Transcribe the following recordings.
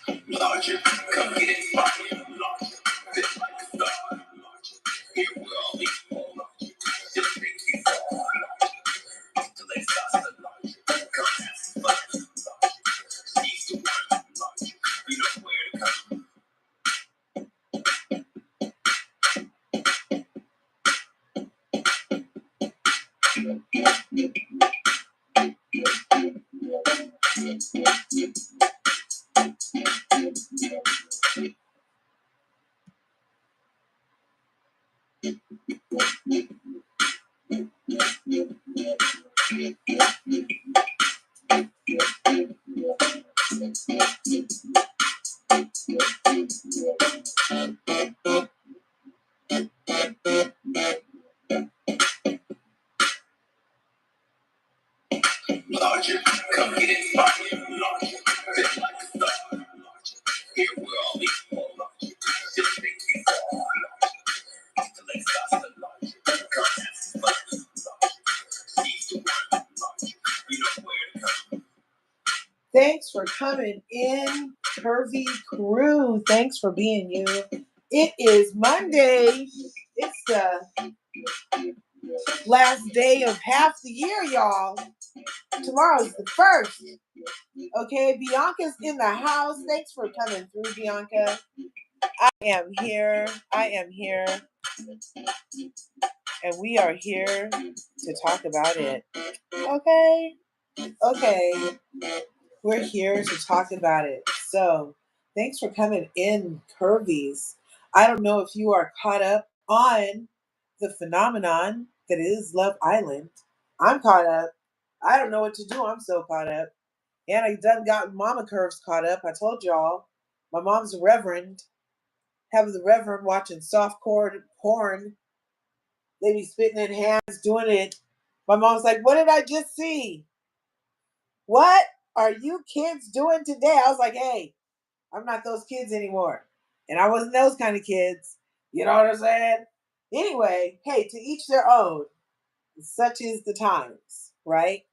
Larger, come get it, fire. Larger, fit like a star. Larger, here we're all equal. Larger, just make you fall. Larger, till they start the larger. Come have some fun. Larger, she's the one. Larger, you know where to come. Larger, come get it, fire. Larger, fit like a star. Larger, here we're all equal. Larger, just make you fall. Larger, till they start the larger. Come have some fun. Larger, she's the one. Larger, you know where to come. Thanks for coming in, Curvy Crew. Thanks for being you. It is Monday. It's the last day of half the year, y'all. Tomorrow's the 1st. Okay, Bianca's in the house. Thanks for coming through, Bianca. I am here. And we are here to talk about it. Okay. We're here to talk about it. So, thanks for coming in, Curvies. I don't know if you are caught up on the phenomenon that is Love Island. I'm caught up. I don't know what to do. I'm so caught up. And I done got Mama Curves caught up. I told y'all, my mom's a reverend. Having the reverend watching softcore porn. They be spitting in hands, doing it. My mom's like, what did I just see? What are you kids doing today? I was like, hey, I'm not those kids anymore. And I wasn't those kind of kids. You know what I'm saying? Anyway, hey, to each their own. Such is the times, right?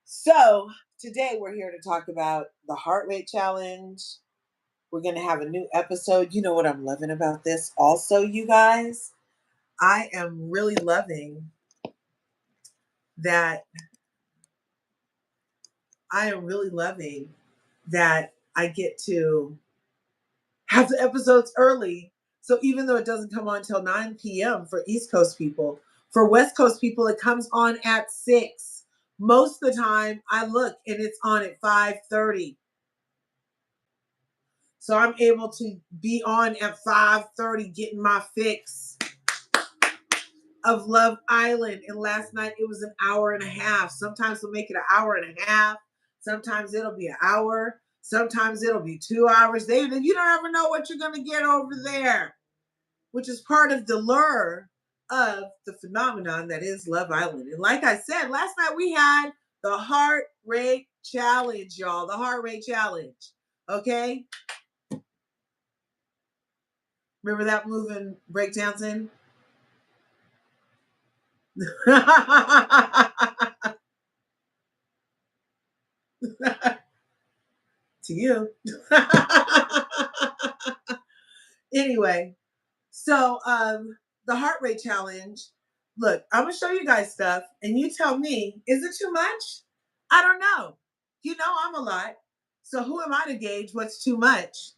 So today we're here to talk about the heart rate challenge. We're going to have a new episode. You know what I'm loving about this also, you guys? I am really loving that I get to have the episodes early. So even though it doesn't come on till 9 p.m. for East Coast people, for West Coast people, it comes on at 6. Most of the time I look and it's on at 5:30. So I'm able to be on at 5:30 getting my fix of Love Island. And last night it was an hour and a half. Sometimes we'll make it an hour and a half. Sometimes it'll be an hour. Sometimes it'll be 2 hours. You don't ever know what you're going to get over there, which is part of the lure of the phenomenon that is Love Island. And like I said, last night we had the heart rate challenge, y'all. The heart rate challenge. Okay? Remember that moving breakdancing? To you. Anyway, so the heart rate challenge. Look, I'm gonna show you guys stuff, and you tell me, is it too much? I don't know. You know I'm a lot, so who am I to gauge what's too much?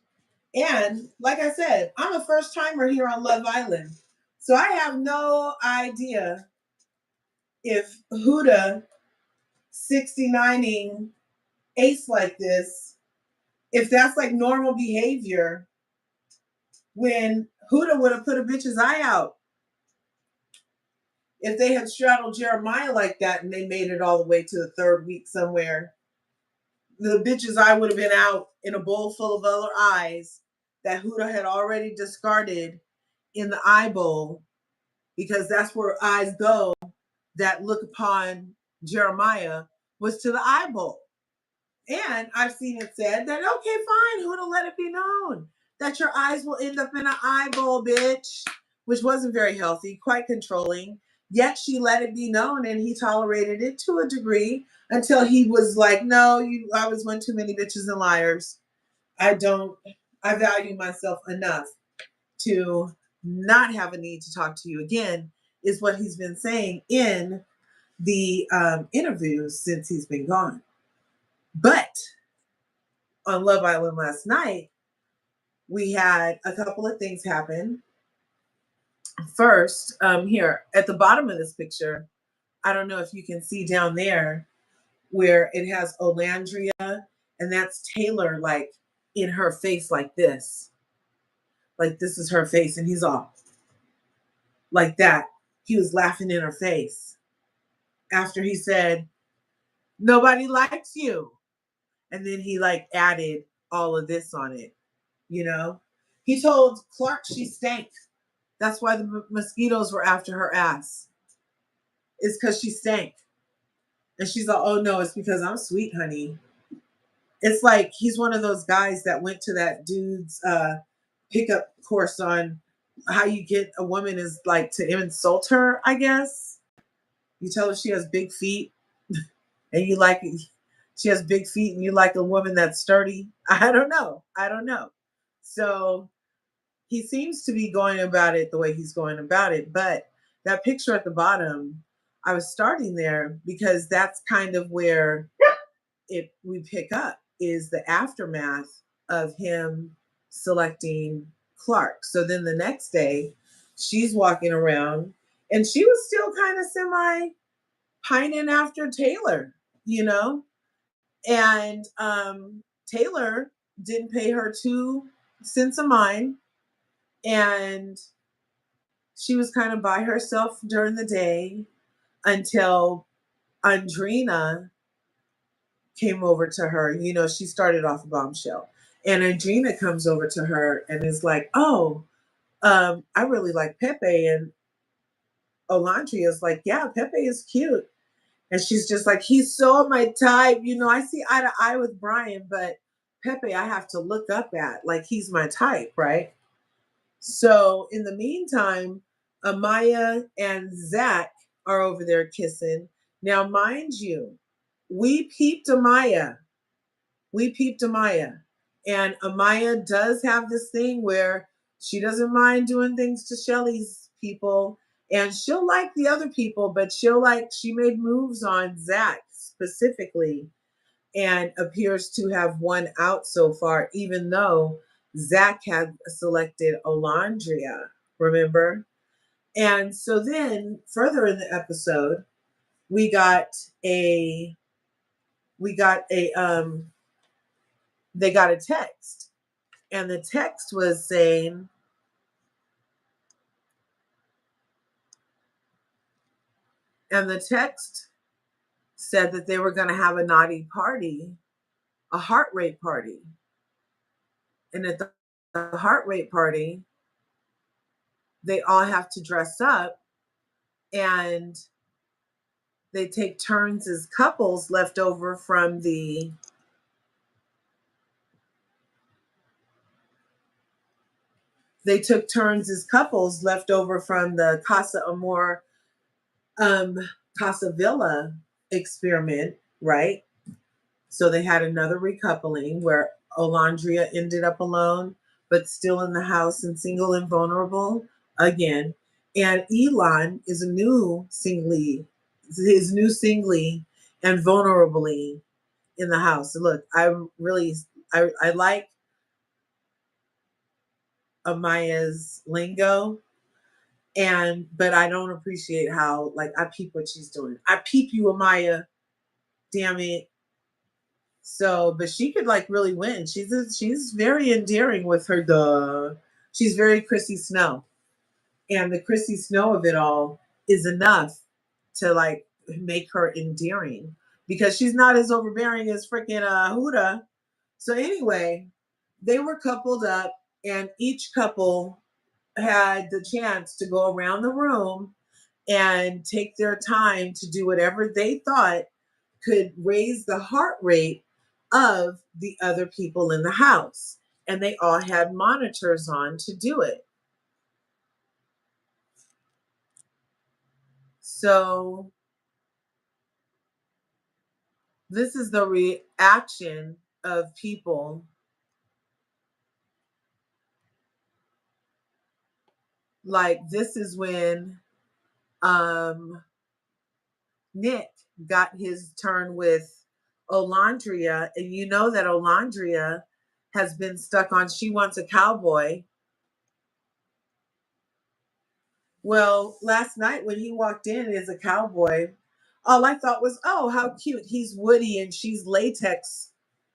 And like I said, I'm a first timer here on Love Island, so I have no idea if Huda 69ing Ace like this, if that's like normal behavior when Huda would have put a bitch's eye out. If they had straddled Jeremiah like that and they made it all the way to the 3rd week somewhere, the bitch's eye would have been out in a bowl full of other eyes that Huda had already discarded in the eye bowl, because that's where eyes go that look upon Jeremiah, was to the eye bowl. And I've seen it said that, okay, fine, Huda, let it be known that your eyes will end up in an eye bowl, bitch, which wasn't very healthy, quite controlling. Yet she let it be known, and he tolerated it to a degree until he was like, no, I was one too many bitches and liars. I value myself enough to not have a need to talk to you again, is what he's been saying in the interviews since he's been gone. But on Love Island last night, we had a couple of things happen. First, here at the bottom of this picture, I don't know if you can see down there where it has Olandria, and that's Taylor, like in her face, like this. Like this is her face, and he's all like that. He was laughing in her face after he said, "Nobody likes you." And then he like added all of this on it, you know? He told Clark she stank. That's why the mosquitoes were after her ass. It's because she stank. And she's like, "Oh no, it's because I'm sweet, honey." It's like he's one of those guys that went to that dude's pickup course on how you get a woman is like to insult her, I guess. You tell her she has big feet and you like she has big feet and you like a woman that's sturdy. I don't know. I don't know. So he seems to be going about it the way he's going about it. But that picture at the bottom, I was starting there because that's kind of where it we pick up is the aftermath of him selecting Clark. So then the next day, she's walking around and she was still kind of semi pining after Taylor, you know? And Taylor didn't pay her 2 cents a mind. And she was kind of by herself during the day until Andrina came over to her. You know, she started off a bombshell. And Andrina comes over to her and is like, "Oh, I really like Pepe." And Olandria is like, "Yeah, Pepe is cute." And she's just like, "He's so my type. You know, I see eye to eye with Brian, but Pepe, I have to look up at. Like, he's my type, right?" So in the meantime, Amaya and Zach are over there kissing. Now, mind you, we peeped Amaya. We peeped Amaya. And Amaya does have this thing where she doesn't mind doing things to Shelly's people. And she'll like the other people, but she made moves on Zach specifically and appears to have won out so far, even though Zach had selected Olandria, remember? And so then further in the episode, we got a we got a they got a text. And the text was saying, and the text said that they were going to have a naughty party, a heart rate party. And at the heart rate party, they all have to dress up and they take turns as couples left over from they took turns as couples left over from the Casa Amor um Casa Villa experiment, right? So they had another recoupling where Olandria ended up alone, but still in the house and single and vulnerable again. And Elon is a new singly, his new singly and vulnerably in the house. Look, I like Amaya's lingo, and but I don't appreciate how like I peep what she's doing. I peep you, Amaya. Damn it. So, but she could like really win. She's very endearing with her. She's very Chrissy Snow, and the Chrissy Snow of it all is enough to like make her endearing because she's not as overbearing as freaking Huda. So anyway, they were coupled up, and each couple had the chance to go around the room and take their time to do whatever they thought could raise the heart rate of the other people in the house. And they all had monitors on to do it. So this is the reaction of people Like this is when Nick got his turn with Olandria, and you know that Olandria has been stuck on She Wants a Cowboy. Well, last night when he walked in as a cowboy, all I thought was, oh, how cute. He's Woody and she's latex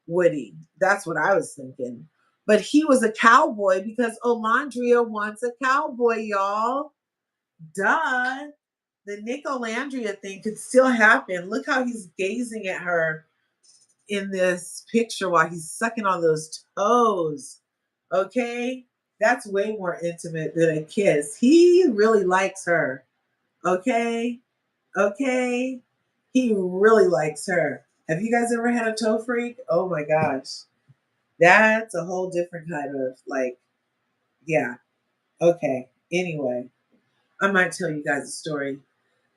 Woody. That's what I was thinking. But he was a cowboy because Olandria wants a cowboy, y'all. Duh. The Nick Olandria thing could still happen. Look how he's gazing at her in this picture while he's sucking on those toes. Okay? That's way more intimate than a kiss. He really likes her. Okay? Okay? He really likes her. Have you guys ever had a toe freak? Oh my gosh. That's a whole different kind of like, yeah. Okay. Anyway, I might tell you guys a story.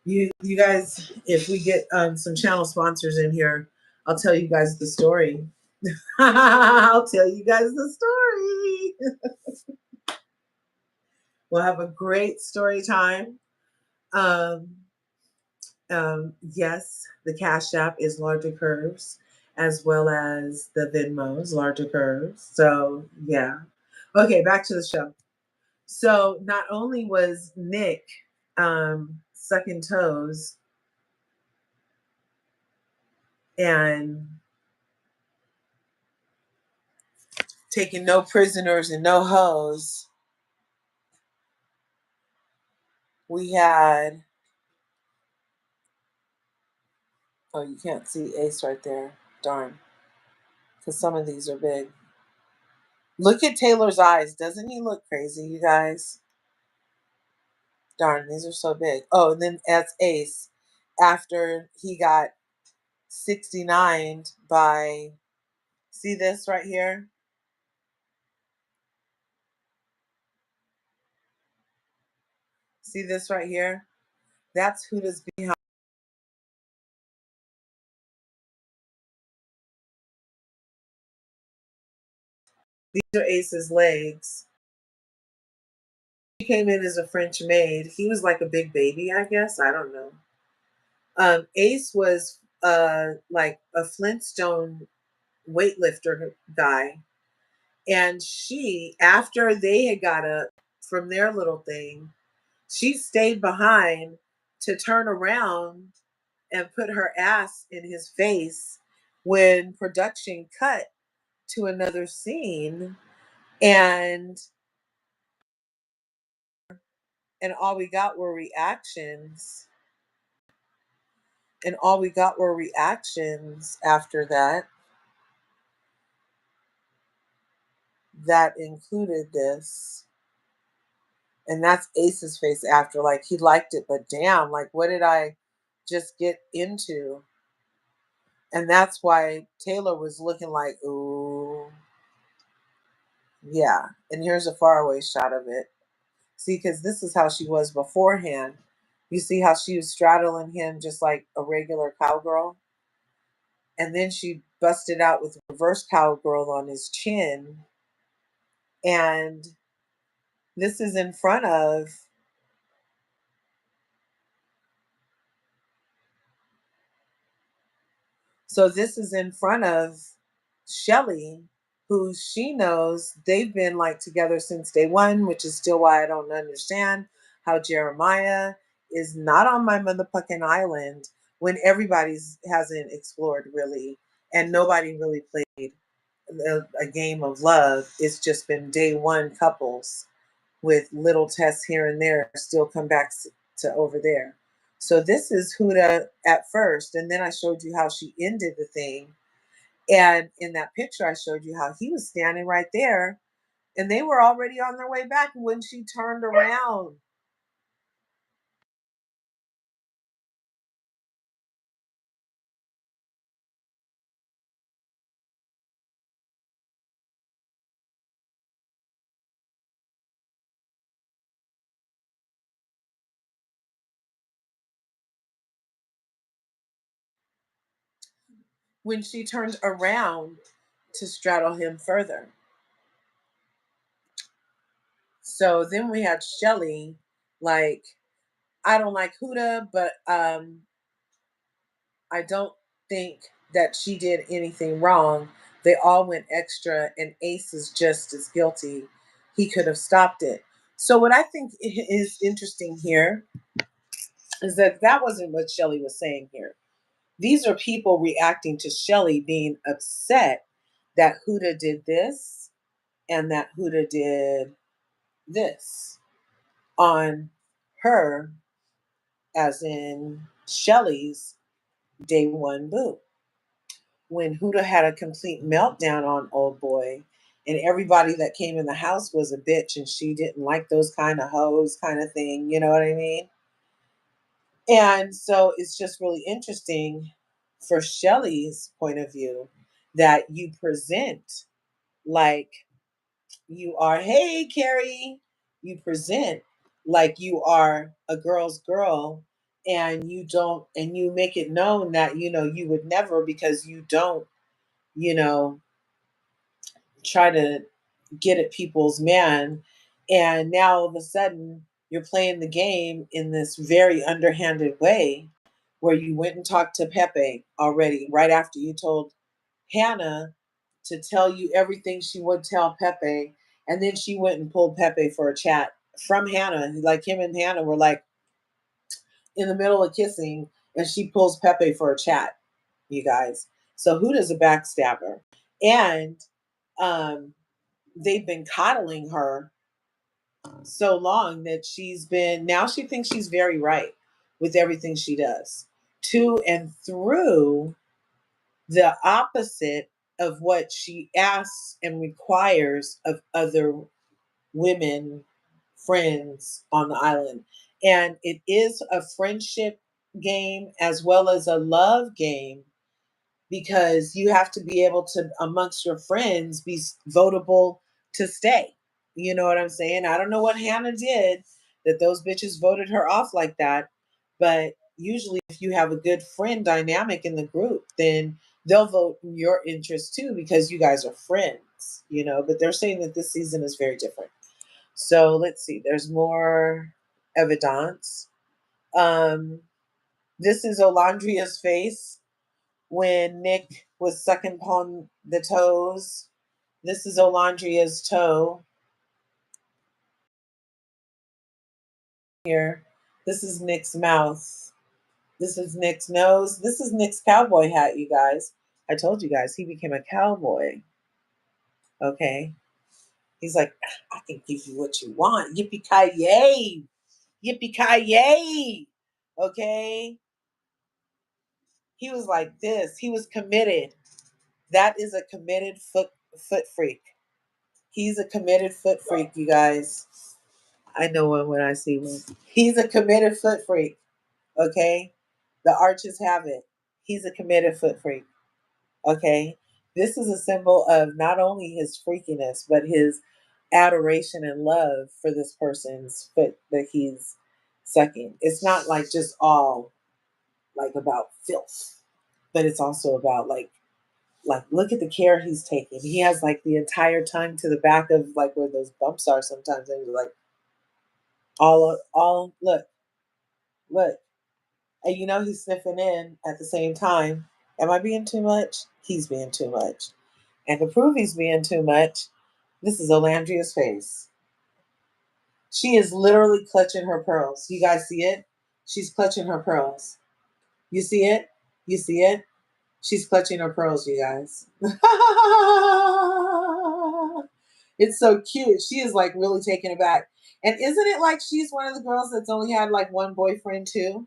You guys, if we get some channel sponsors in here, I'll tell you guys the story. I'll tell you guys the story. We'll have a great story time. Um, yes, the Cash App is Larger Curves, as well as the Venmo's Larger Curves. So yeah. Okay, back to the show. So not only was Nick sucking toes and taking no prisoners and no hoes, we had, oh, you can't see Ace right there. Darn. Because some of these are big. Look at Taylor's eyes. Doesn't he look crazy, you guys? Darn, these are so big. Oh, and then as Ace, after he got 69 by, see this right here? See this right here? That's Huda's behind. These are Ace's legs. He came in as a French maid. He was like a big baby, I guess. I don't know. Ace was like a Flintstone weightlifter guy. And she, after they had got up from their little thing, she stayed behind to turn around and put her ass in his face when production cut to another scene. And all we got were reactions. And all we got were reactions after that. That included this. And that's Ace's face after. Like, he liked it, but damn, like, what did I just get into? And that's why Taylor was looking like, ooh, yeah. And here's a faraway shot of it. See, because this is how she was beforehand. You see how she was straddling him just like a regular cowgirl? And then she busted out with reverse cowgirl on his chin. And this is in front of, so this is in front of Shelly, who she knows they've been like together since day one, which is still why I don't understand how Jeremiah is not on my motherfucking island when everybody's hasn't explored really and nobody really played a game of love. It's just been day one couples with little tests here and there still come back to over there. So this is Huda at first, and then I showed you how she ended the thing. And in that picture, I showed you how he was standing right there, and they were already on their way back when she turned around. When she turned around to straddle him further. So then we had Shelly, like, I don't like Huda, but I don't think that she did anything wrong. They all went extra, and Ace is just as guilty. He could have stopped it. So what I think is interesting here is that that wasn't what Shelly was saying here. These are people reacting to Shelly being upset that Huda did this and that Huda did this on her, as in Shelly's day one boo. When Huda had a complete meltdown on old boy, and everybody that came in the house was a bitch, and she didn't like those kind of hoes, kind of thing. You know what I mean? And so it's just really interesting for Shelly's point of view that you present like you are, hey, Carrie, you present like you are a girl's girl, and you don't, and you make it known that, you would never, because you don't, you know, try to get at people's man. And now all of a sudden you're playing the game in this very underhanded way, where you went and talked to Pepe already right after you told Hannah to tell you everything she would tell Pepe. And then she went and pulled Pepe for a chat from Hannah. Like, him and Hannah were like in the middle of kissing, and she pulls Pepe for a chat, you guys. So Huda's a backstabber. And um, they've been coddling her so long that now she thinks she's very right with everything she does, to and through the opposite of what she asks and requires of other women friends on the island. And it is a friendship game as well as a love game, because you have to be able to, amongst your friends, be votable to stay. You know what I'm saying? I don't know what Hannah did that those bitches voted her off like that. But usually, if you have a good friend dynamic in the group, then they'll vote in your interest too, because you guys are friends, But they're saying that this season is very different. So let's see, there's more evidence. Um, this is Olandria's face when Nick was sucking upon the toes. This is Olandria's toe here. This is Nick's mouth. This is Nick's nose. This is Nick's cowboy hat, you guys. I told you guys he became a cowboy. Okay. He's like, I can give you what you want. Yippee ki yay. Yippee ki yay. Okay. He was like this. He was committed. That is a committed foot freak. He's a committed foot freak, you guys. I know one when I see one. He's a committed foot freak. Okay? The arches have it. He's a committed foot freak. Okay? This is a symbol of not only his freakiness, but his adoration and love for this person's foot that he's sucking. It's not like just all like about filth, but it's also about like look at the care he's taking. He has like the entire tongue to the back of like where those bumps are sometimes, and he's like all look, and he's sniffing in at the same time. Am I being too much? He's being too much, and to prove he's being too much, this is Olandria's face. She is literally clutching her pearls. You guys see it? She's clutching her pearls. You see it? You see it? She's clutching her pearls, you guys. It's so cute. She is like really taken aback. And isn't it like she's one of the girls that's only had like one boyfriend too?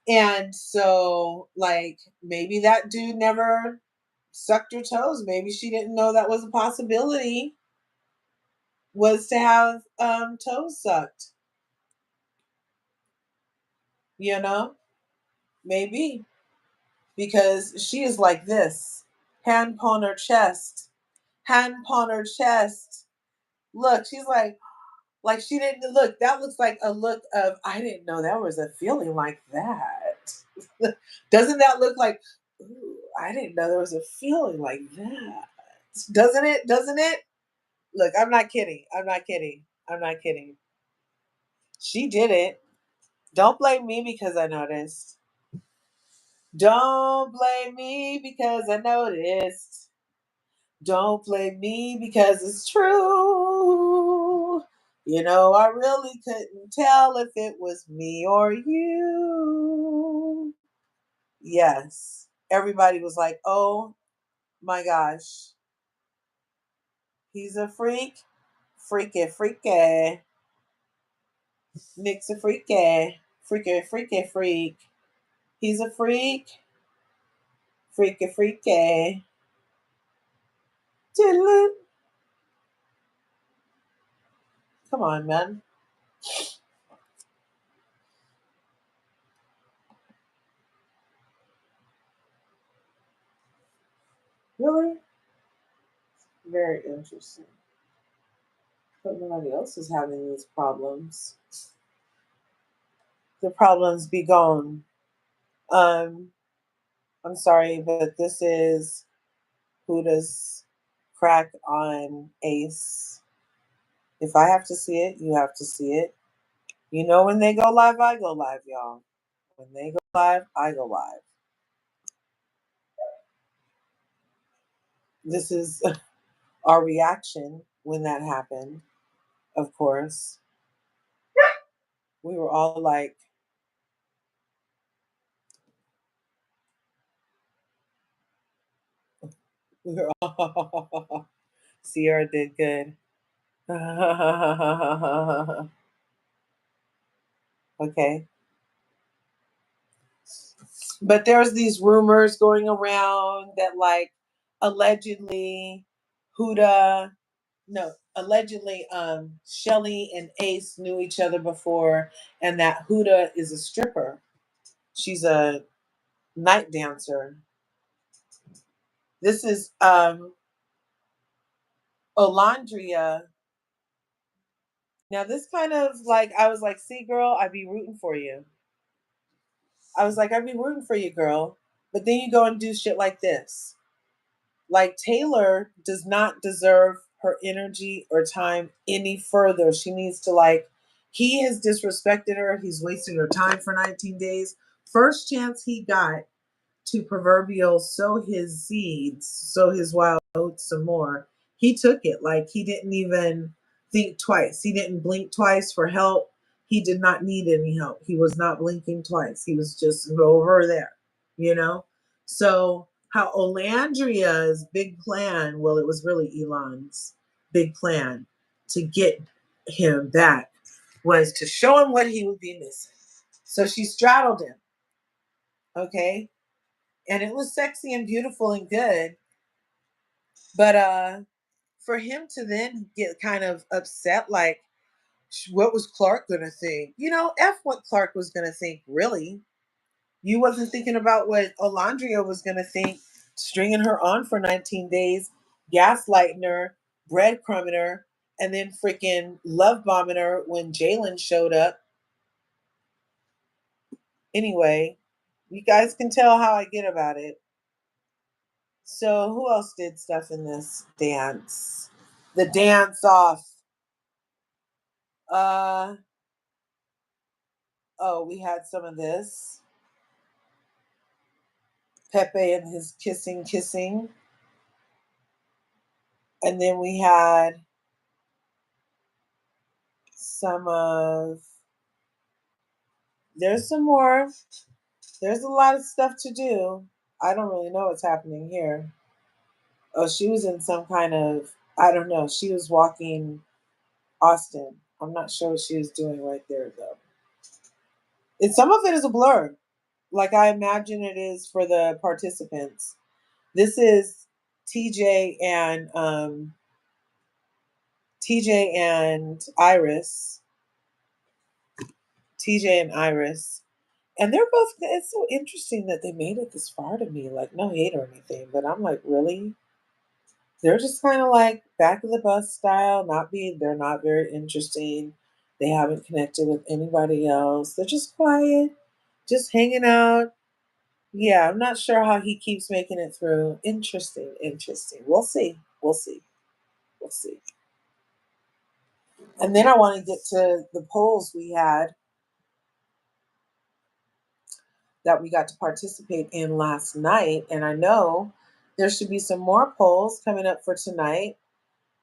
And so, like, maybe that dude never sucked her toes. Maybe she didn't know that was a possibility, was to have toes sucked. You know? Maybe. Because she is like this. Hand upon her chest. Hand upon her chest. Look, she's like she didn't look. That looks like a look of, I didn't know there was a feeling like that. Doesn't that look like, ooh, I didn't know there was a feeling like that. Doesn't it? Doesn't it? Look, I'm not kidding. I'm not kidding. I'm not kidding. She did it. Don't blame me because I noticed. Don't blame me because I noticed. Don't blame me because it's true. You know, I really couldn't tell if it was me or you. Yes. Everybody was like, oh my gosh, he's a freak. Freaky, freaky. Nick's a freaky. Freaky, freaky, freak. He's a freak. Freaky, freaky. Diddle. Come on, man. Really? Very interesting. But nobody else is having these problems. The problems be gone. Um, I'm sorry, but this is Huda's crack on Ace. If I have to see it, you have to see it. You know, when they go live, I go live, y'all. When they go live, I go live. This is our reaction when that happened, of course. We were all like, we were all, Sierra did good. Okay. But there's these rumors going around that like allegedly Huda, no, allegedly Shelly and Ace knew each other before and that Huda is a stripper. She's a night dancer. This is Olandria. Now this kind of like I was like, see girl, I'd be rooting for you. I was like, I'd be rooting for you, girl. But then you go and do shit like this. Like Taylor does not deserve her energy or time any further. She needs to like he has disrespected her. He's wasted her time for 19 days. First chance he got to proverbial sow his seeds, sow his wild oats some more. He took it. Like he didn't even think twice. He didn't blink twice for help. He did not need any help. He was not blinking twice. He was just over there, you know? So how Olandria's big plan, well, it was really Elon's big plan to get him back was to show him what he would be missing. So she straddled him. Okay. And it was sexy and beautiful and good. But for him to then get kind of upset, like, what was Clark gonna think? You know, F what Clark was gonna think, really. You wasn't thinking about what Olandria was gonna think, stringing her on for 19 days, gaslighting her, breadcrumbing her, and then freaking love bombing her when Jalen showed up. Anyway, you guys can tell how I get about it. So who else did stuff in this dance? The dance off. Uh oh, we had some of this. Pepe and his kissing. And then we had some of there's some more. There's a lot of stuff to do. I don't really know what's happening here. Oh, she was in some kind of I don't know. She was walking Austin. I'm not sure what she was doing right there though. And some of it is a blur, like I imagine it is for the participants. This is TJ and TJ and Iris. TJ and Iris. And they're both it's so interesting that they made it this far to me. Like no hate or anything, but I'm like, really? They're just kind of like back of the bus style, they're not very interesting. They haven't connected with anybody else. They're just quiet, just hanging out. Yeah, I'm not sure how he keeps making it through. Interesting. We'll see. We'll see. And then I want to get to the polls we had that we got to participate in last night. And I know there should be some more polls coming up for tonight.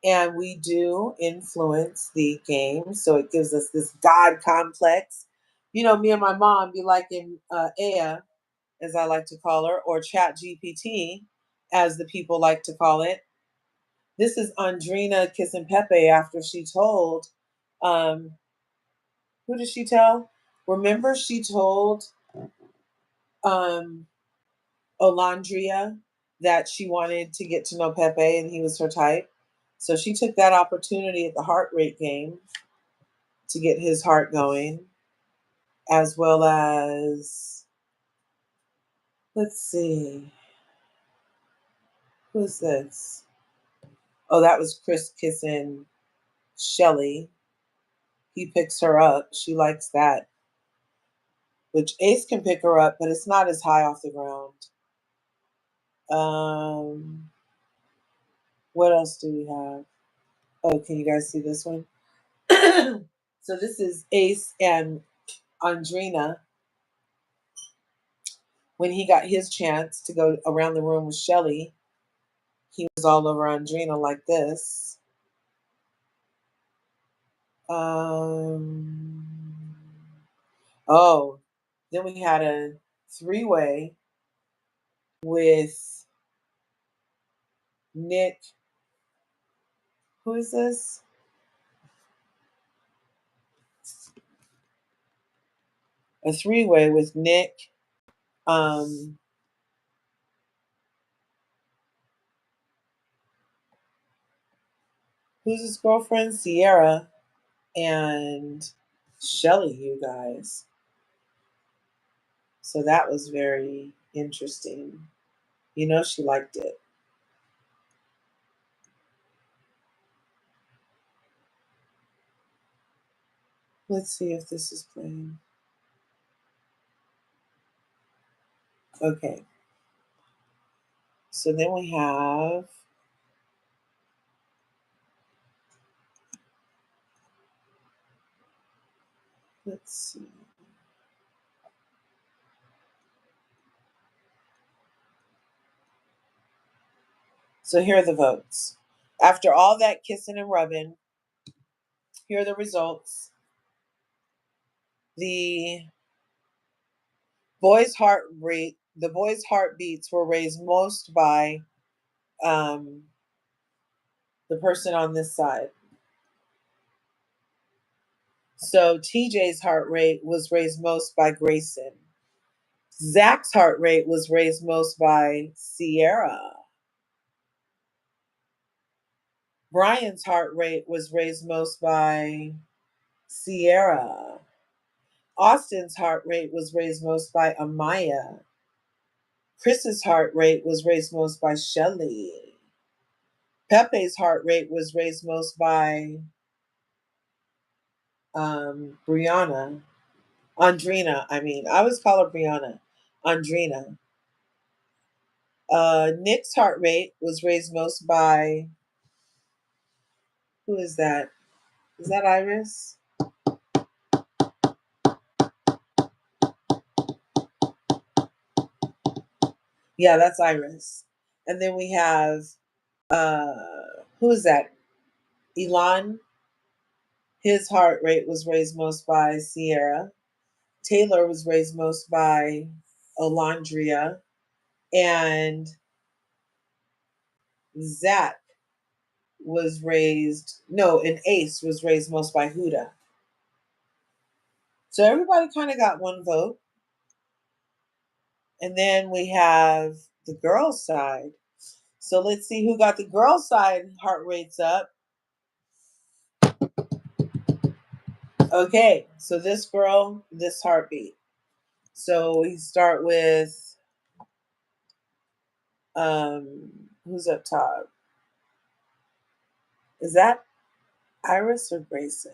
And we do influence the game. So it gives us this God complex. You know, me and my mom be like in Aya, as I like to call her, or Chat GPT, as the people like to call it. This is Andrina kissing Pepe after she told, who did she tell? Remember, she told um, Olandria that she wanted to get to know Pepe and he was her type. So she took that opportunity at the heart rate game to get his heart going, as well as, let's see, who's this? Oh, that was Chris kissing Shelly. He picks her up. She likes that. Which Ace can pick her up, but it's not as high off the ground. What else do we have? Oh, can you guys see this one? So this is Ace and Andrina when he got his chance to go around the room with Shelly. He was all over Andrina like this. Oh, then we had a three-way with Nick. Who is this? A three-way with Nick. Who's his girlfriend? Sierra and Shelly, you guys. So that was very interesting. You know, she liked it. Let's see if this is playing. Okay. So then we have, let's see. So here are the votes. After all that kissing and rubbing, here are the results. The the boys' heartbeats were raised most by the person on this side. So TJ's heart rate was raised most by Grayson. Zach's heart rate was raised most by Sierra. Brian's heart rate was raised most by Sierra. Austin's heart rate was raised most by Amaya. Chris's heart rate was raised most by Shelly. Pepe's heart rate was raised most by Brianna. Andrina, I mean. I always call her Brianna. Andrina. Nick's heart rate was raised most by, who is that? Is that Iris? Yeah, that's Iris. And then we have, who is that? Elon. His heart rate was raised most by Sierra. Taylor was raised most by Olandria. And Zach was raised, no, and Ace was raised most by Huda. So everybody kind of got one vote. And then we have the girls' side. So let's see who got the girls' side heart rates up. Okay, so this girl, this heartbeat. So we start with who's up top? Is that Iris or Grayson?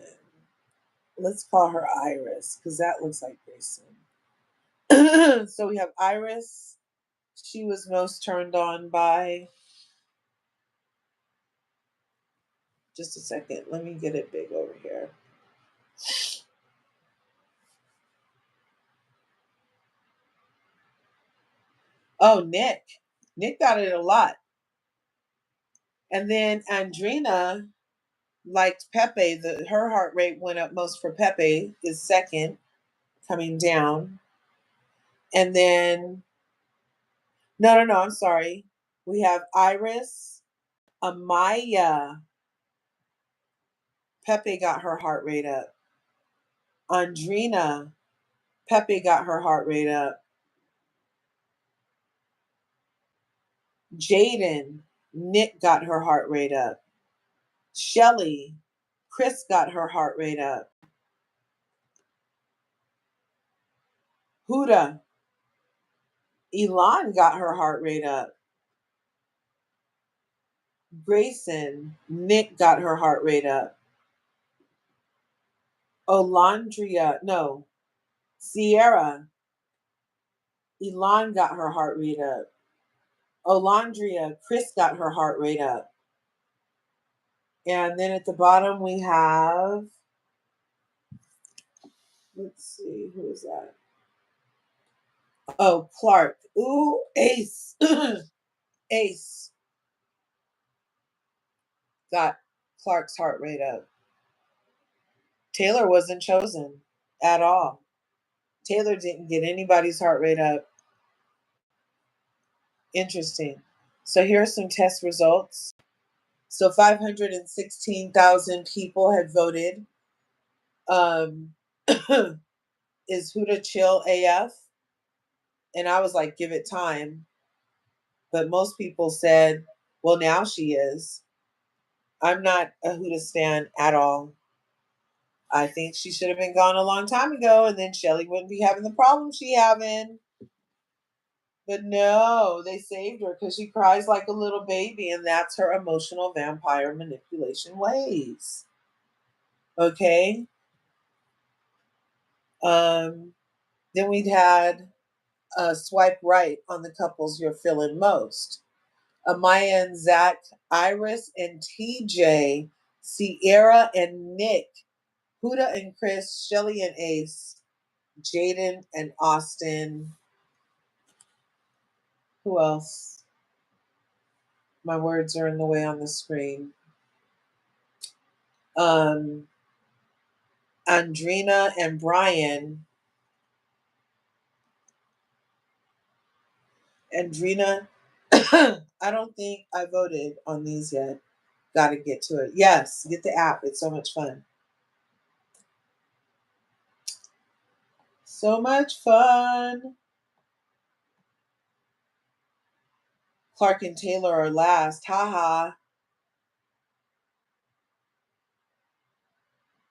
Let's call her Iris because that looks like Grayson. So we have Iris. She was most turned on by Just a second. Let me get it big over here. Oh, Nick. Nick got it a lot. And then Andrina liked Pepe. Her heart rate went up most for Pepe, is second, coming down. And then, no, I'm sorry. We have Iris, Amaya. Pepe got her heart rate up. Andrina, Pepe got her heart rate up. Jaden, Nick got her heart rate up. Shelly, Chris got her heart rate up. Huda, Elon got her heart rate up. Grayson, Nick got her heart rate up. Olandria, no, Sierra, Elon got her heart rate up. Olandria, Chris got her heart rate up. And then at the bottom we have, let's see, who is that? Oh, Clark. Ooh, Ace. Ace got Clark's heart rate up. Taylor wasn't chosen at all. Taylor didn't get anybody's heart rate up. Interesting. So here are some test results. So 516,000 people had voted. Is Huda chill AF? And I was like, give it time. But most people said, well, now she is. I'm not a Huda stan at all. I think she should have been gone a long time ago, and then Shelly wouldn't be having the problem she having. But no, they saved her because she cries like a little baby, and that's her emotional vampire manipulation ways. Okay. Then we'd had swipe right on the couples you're feeling most. Amaya and Zach, Iris and TJ, Sierra and Nick, Huda and Chris, Shelly and Ace, Jaden and Austin. Who else? My words are in the way on the screen. Andrina and Brian. Andrina, I don't think I voted on these yet. Got to get to it. Yes, get the app. It's so much fun. So much fun. Clark and Taylor are last. Haha.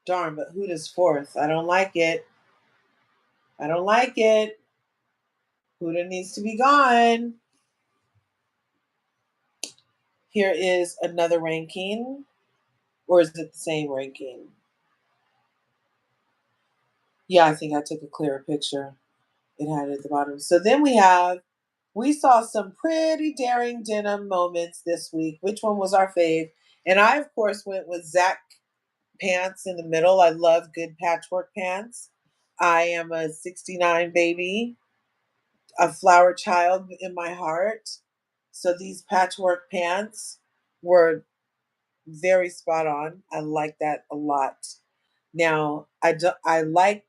Darn, but Huda's fourth. I don't like it. I don't like it. Huda needs to be gone. Here is another ranking. Or is it the same ranking? Yeah, I think I took a clearer picture. It had it at the bottom. So then we saw some pretty daring denim moments this week. Which one was our fave? And I, of course, went with Zach pants in the middle. I love good patchwork pants. I am a 69 baby, a flower child in my heart. So these patchwork pants were very spot on. I like that a lot. Now, I like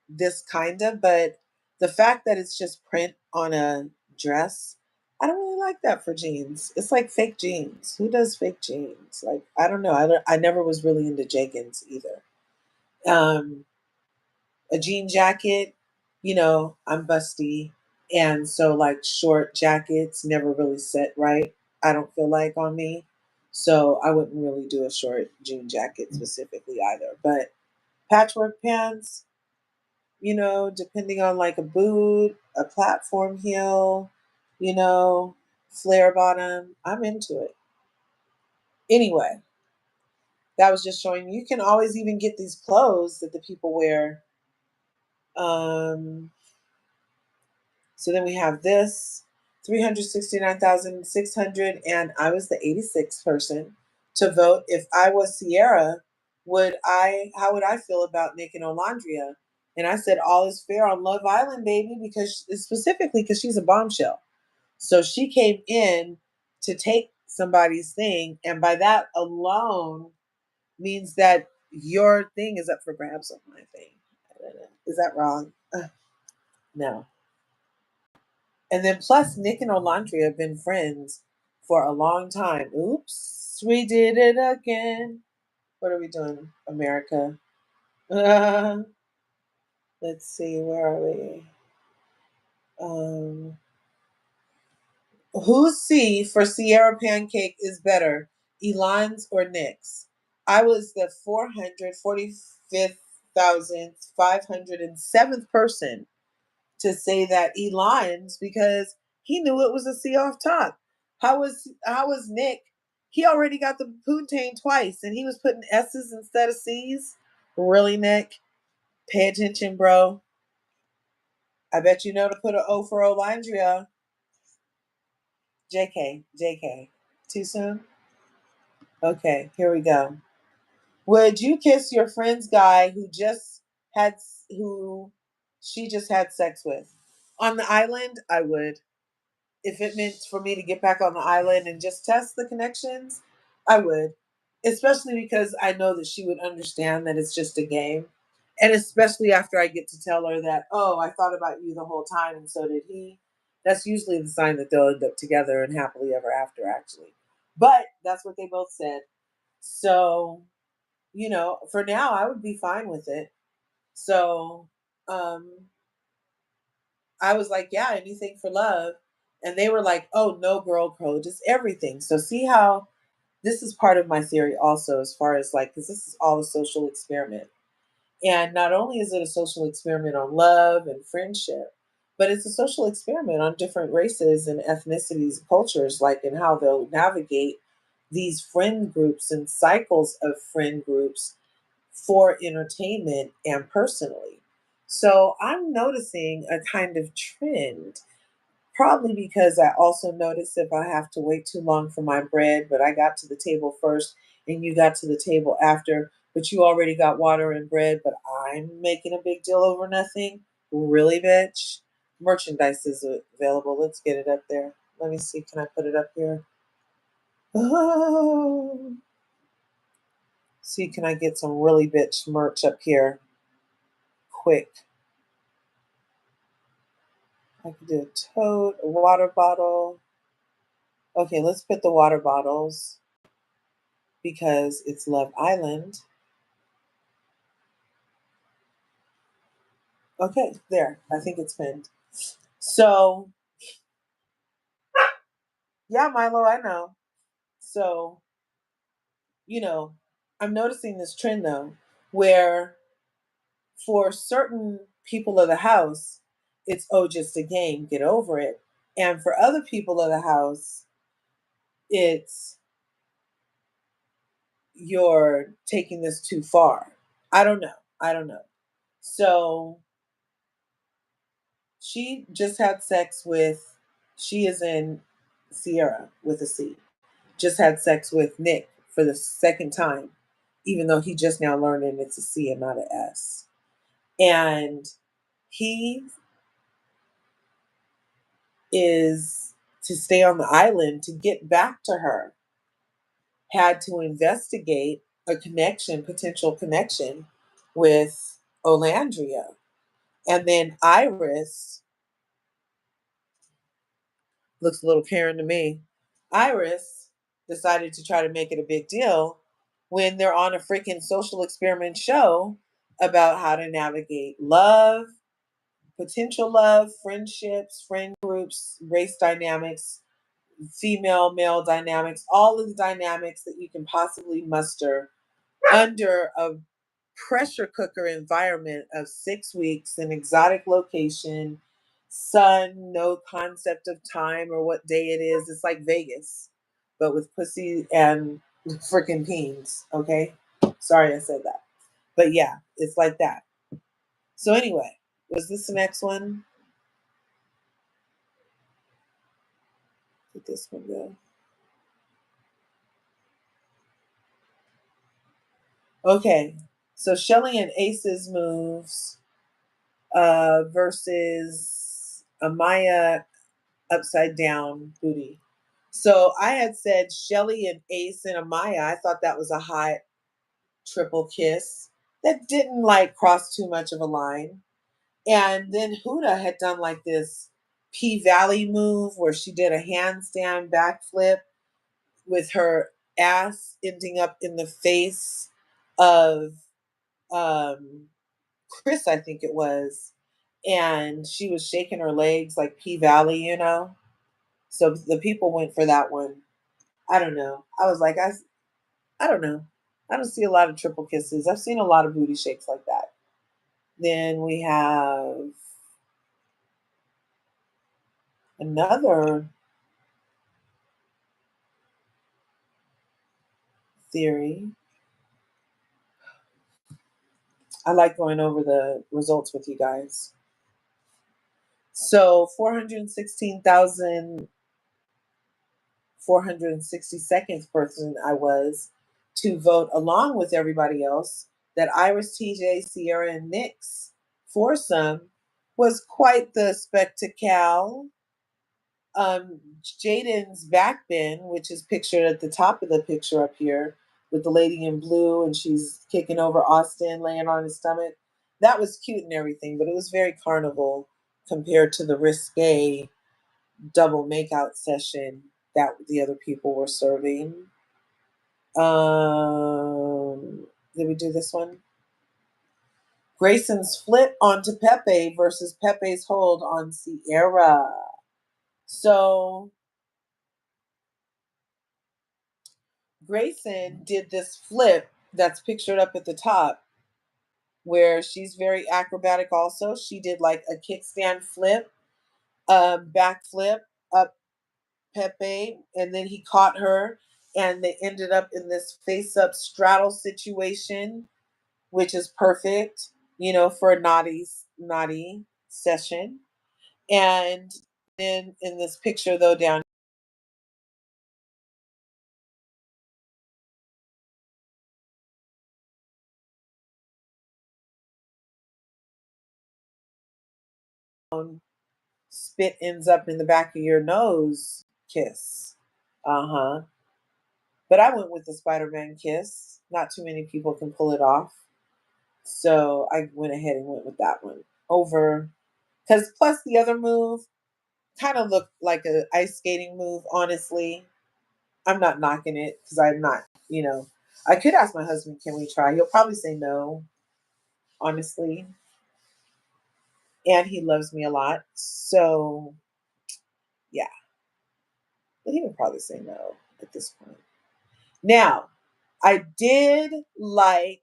this kind of, but the fact that it's just print on a dress, I don't really like that for jeans. It's like fake jeans. Who does fake jeans? Like, I don't know. I never was really into jeggings either. Um, a jean jacket, I'm busty. And so like short jackets never really sit right. I don't feel like on me. So I wouldn't really do a short jean jacket specifically either. But patchwork pants, depending on like a boot, a platform heel, you know, flare bottom, I'm into it. Anyway, that was just showing you can always even get these clothes that the people wear. So then we have this 369,600, and I was the 86th person. to vote. If I was Sierra, how would I feel about Nick and Olandria? And I said all is fair on Love Island, baby, because specifically because she's a bombshell. So she came in to take somebody's thing, and by that alone means that your thing is up for grabs on my thing. I don't know. Is that wrong? No. And then plus Nick and Olandria have been friends for a long time. Oops, we did it again. What are we doing, America? Let's see, where are we? Um, whose C for Sierra Pancake is better, Elon's or Nick's? I was the 445,507th person to say that Elon's because he knew it was a C off top. How was Nick? He already got the Poontang twice and he was putting S's instead of C's. Really, Nick? Pay attention, bro. I bet you know to put an O for Olandria. JK, JK. Too soon? Okay, here we go. Would you kiss your friend's guy had who she just had sex with? On the island, I would. If it meant for me to get back on the island and just test the connections, I would. Especially because I know that she would understand that it's just a game. And especially after I get to tell her that, oh, I thought about you the whole time and so did he. That's usually the sign that they'll end up together and happily ever after, actually. But that's what they both said. So, for now, I would be fine with it. So, um, I was like, yeah, anything for love. And they were like, oh, no girl code, just everything. So see how this is part of my theory also, as far as like, because this is all a social experiment. And not only is it a social experiment on love and friendship, but it's a social experiment on different races and ethnicities and cultures, like in how they'll navigate these friend groups and cycles of friend groups for entertainment and personally. So I'm noticing a kind of trend, probably because I also notice if I have to wait too long for my bread, but I got to the table first and you got to the table after, but you already got water and bread, but I'm making a big deal over nothing. Really, bitch? Merchandise is available. Let's get it up there. Let me see. Can I put it up here? Oh. See, can I get some really bitch merch up here? Quick. I could do a tote, a water bottle. Okay, let's put the water bottles because it's Love Island. Okay, there. I think it's pinned. So, yeah, Milo, I know. So, you know, I'm noticing this trend though, where for certain people of the house, it's, oh, just a game, get over it. And for other people of the house, it's, you're taking this too far. I don't know. I don't know. So, she just had sex with, she is in Sierra with a C, just had sex with Nick for the second time, even though he just now learned and it's a C and not an S. And he is to stay on the island to get back to her, had to investigate a connection, potential connection with Olandria. And then Iris looks a little Karen to me. Iris decided to try to make it a big deal when they're on a freaking social experiment show about how to navigate love, potential love, friendships, friend groups, race dynamics, female male dynamics, all of the dynamics that you can possibly muster under a pressure cooker environment of 6 weeks, an exotic location, sun, no concept of time or what day it is. It's like Vegas, but with pussy and freaking peens. Okay. Sorry I said that. But yeah, it's like that. So, anyway, was this the next one? Did this one go? Okay, so Shelly and Ace's moves versus Amaya upside down booty. So I had said Shelly and Ace and Amaya. I thought that was a hot triple kiss that didn't like cross too much of a line. And then Huda had done like this P Valley move where she did a handstand backflip with her ass ending up in the face of um, Chris, I think it was. And she was shaking her legs like P Valley, you know? So the people went for that one. I don't know. I was like, I don't know. I don't see a lot of triple kisses. I've seen a lot of booty shakes like that. Then we have another theory. I like going over the results with you guys. So 416,462nd person I was to vote along with everybody else that Iris, TJ, Sierra, and Nick's foursome was quite the spectacle. Jaden's back bend, which is pictured at the top of the picture up here with the lady in blue and she's kicking over Austin, laying on his stomach. That was cute and everything, but it was very carnival compared to the risque double makeout session that the other people were serving. Did we do this one? Grayson's flip onto Pepe versus Pepe's hold on Sierra. So Grayson did this flip that's pictured up at the top where she's very acrobatic also. She did like a kickstand flip, back flip up Pepe, and then he caught her and they ended up in this face up straddle situation, which is perfect, you know, for a naughty session. And then in this picture though down spit ends up in the back of your nose kiss. Uh-huh. But I went with the Spider-Man kiss. Not too many people can pull it off. So I went ahead and went with that one over because plus the other move kind of looked like a ice skating move, honestly. I'm not knocking it because I'm not, you know. I could ask my husband, can we try? He'll probably say no, honestly. And he loves me a lot. So yeah. But he would probably say no at this point. Now, I did like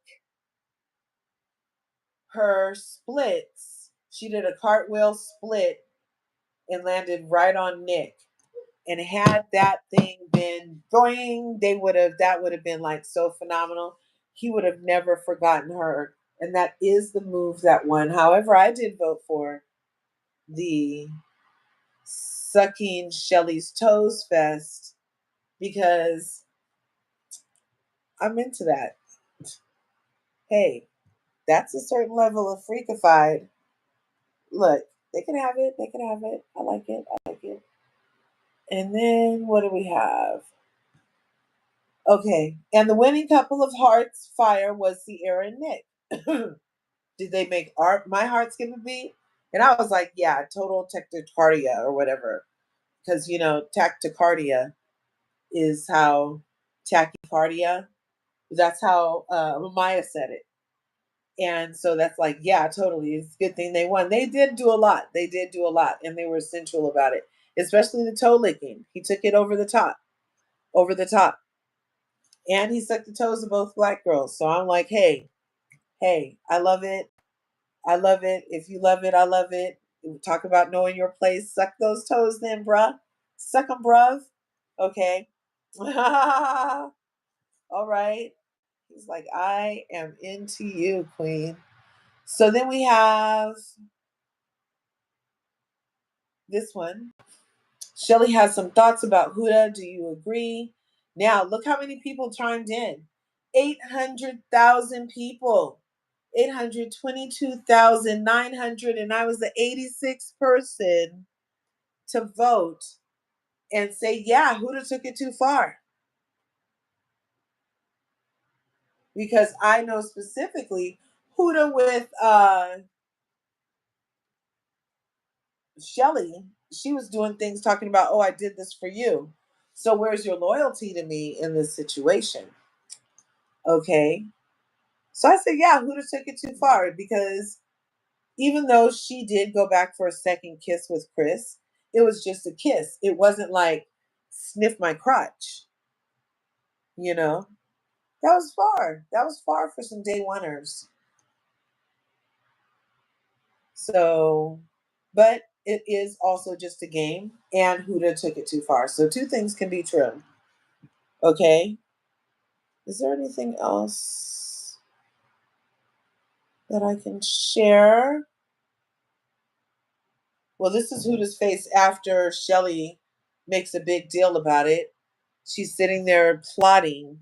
her splits. She did a cartwheel split and landed right on Nick. And had that thing been going, that would have been like so phenomenal. He would have never forgotten her. And that is the move that won. However, I did vote for the sucking Shelly's toes fest because I'm into that. Hey, that's a certain level of freakified. Look, they can have it. They can have it. I like it. I like it. And then what do we have? Okay. And the winning couple of hearts fire was Sierra and Nick. Did they make art my heart skip a beat? And I was like, yeah, total tachycardia or whatever. Because, you know, tachycardia is how tachycardia, that's how Maya said it. And so that's like, yeah, totally. It's a good thing they won. They did do a lot. They did do a lot. And they were sensual about it, especially the toe licking. He took it over the top, over the top. And he sucked the toes of both black girls. So I'm like, hey, I love it. I love it. If you love it, I love it. Talk about knowing your place. Suck those toes then, bruh. Suck them, bruv. Okay. All right. He's like, I am into you, queen. So then we have this one. Shelly has some thoughts about Huda. Do you agree? Now, look how many people chimed in. 800,000 people. 822,900, and I was the 86th person to vote and say, yeah, Huda took it too far. Because I know specifically Huda with Shelly, she was doing things talking about, oh, I did this for you. So where's your loyalty to me in this situation? Okay. So I said, yeah, Huda took it too far because even though she did go back for a second kiss with Chris, it was just a kiss. It wasn't like sniff my crotch, you know? That was far. That was far for some day oneers. So, but it is also just a game, and Huda took it too far. So, two things can be true. Okay. Is there anything else that I can share? Well, this is Huda's face after Shelly makes a big deal about it. She's sitting there plotting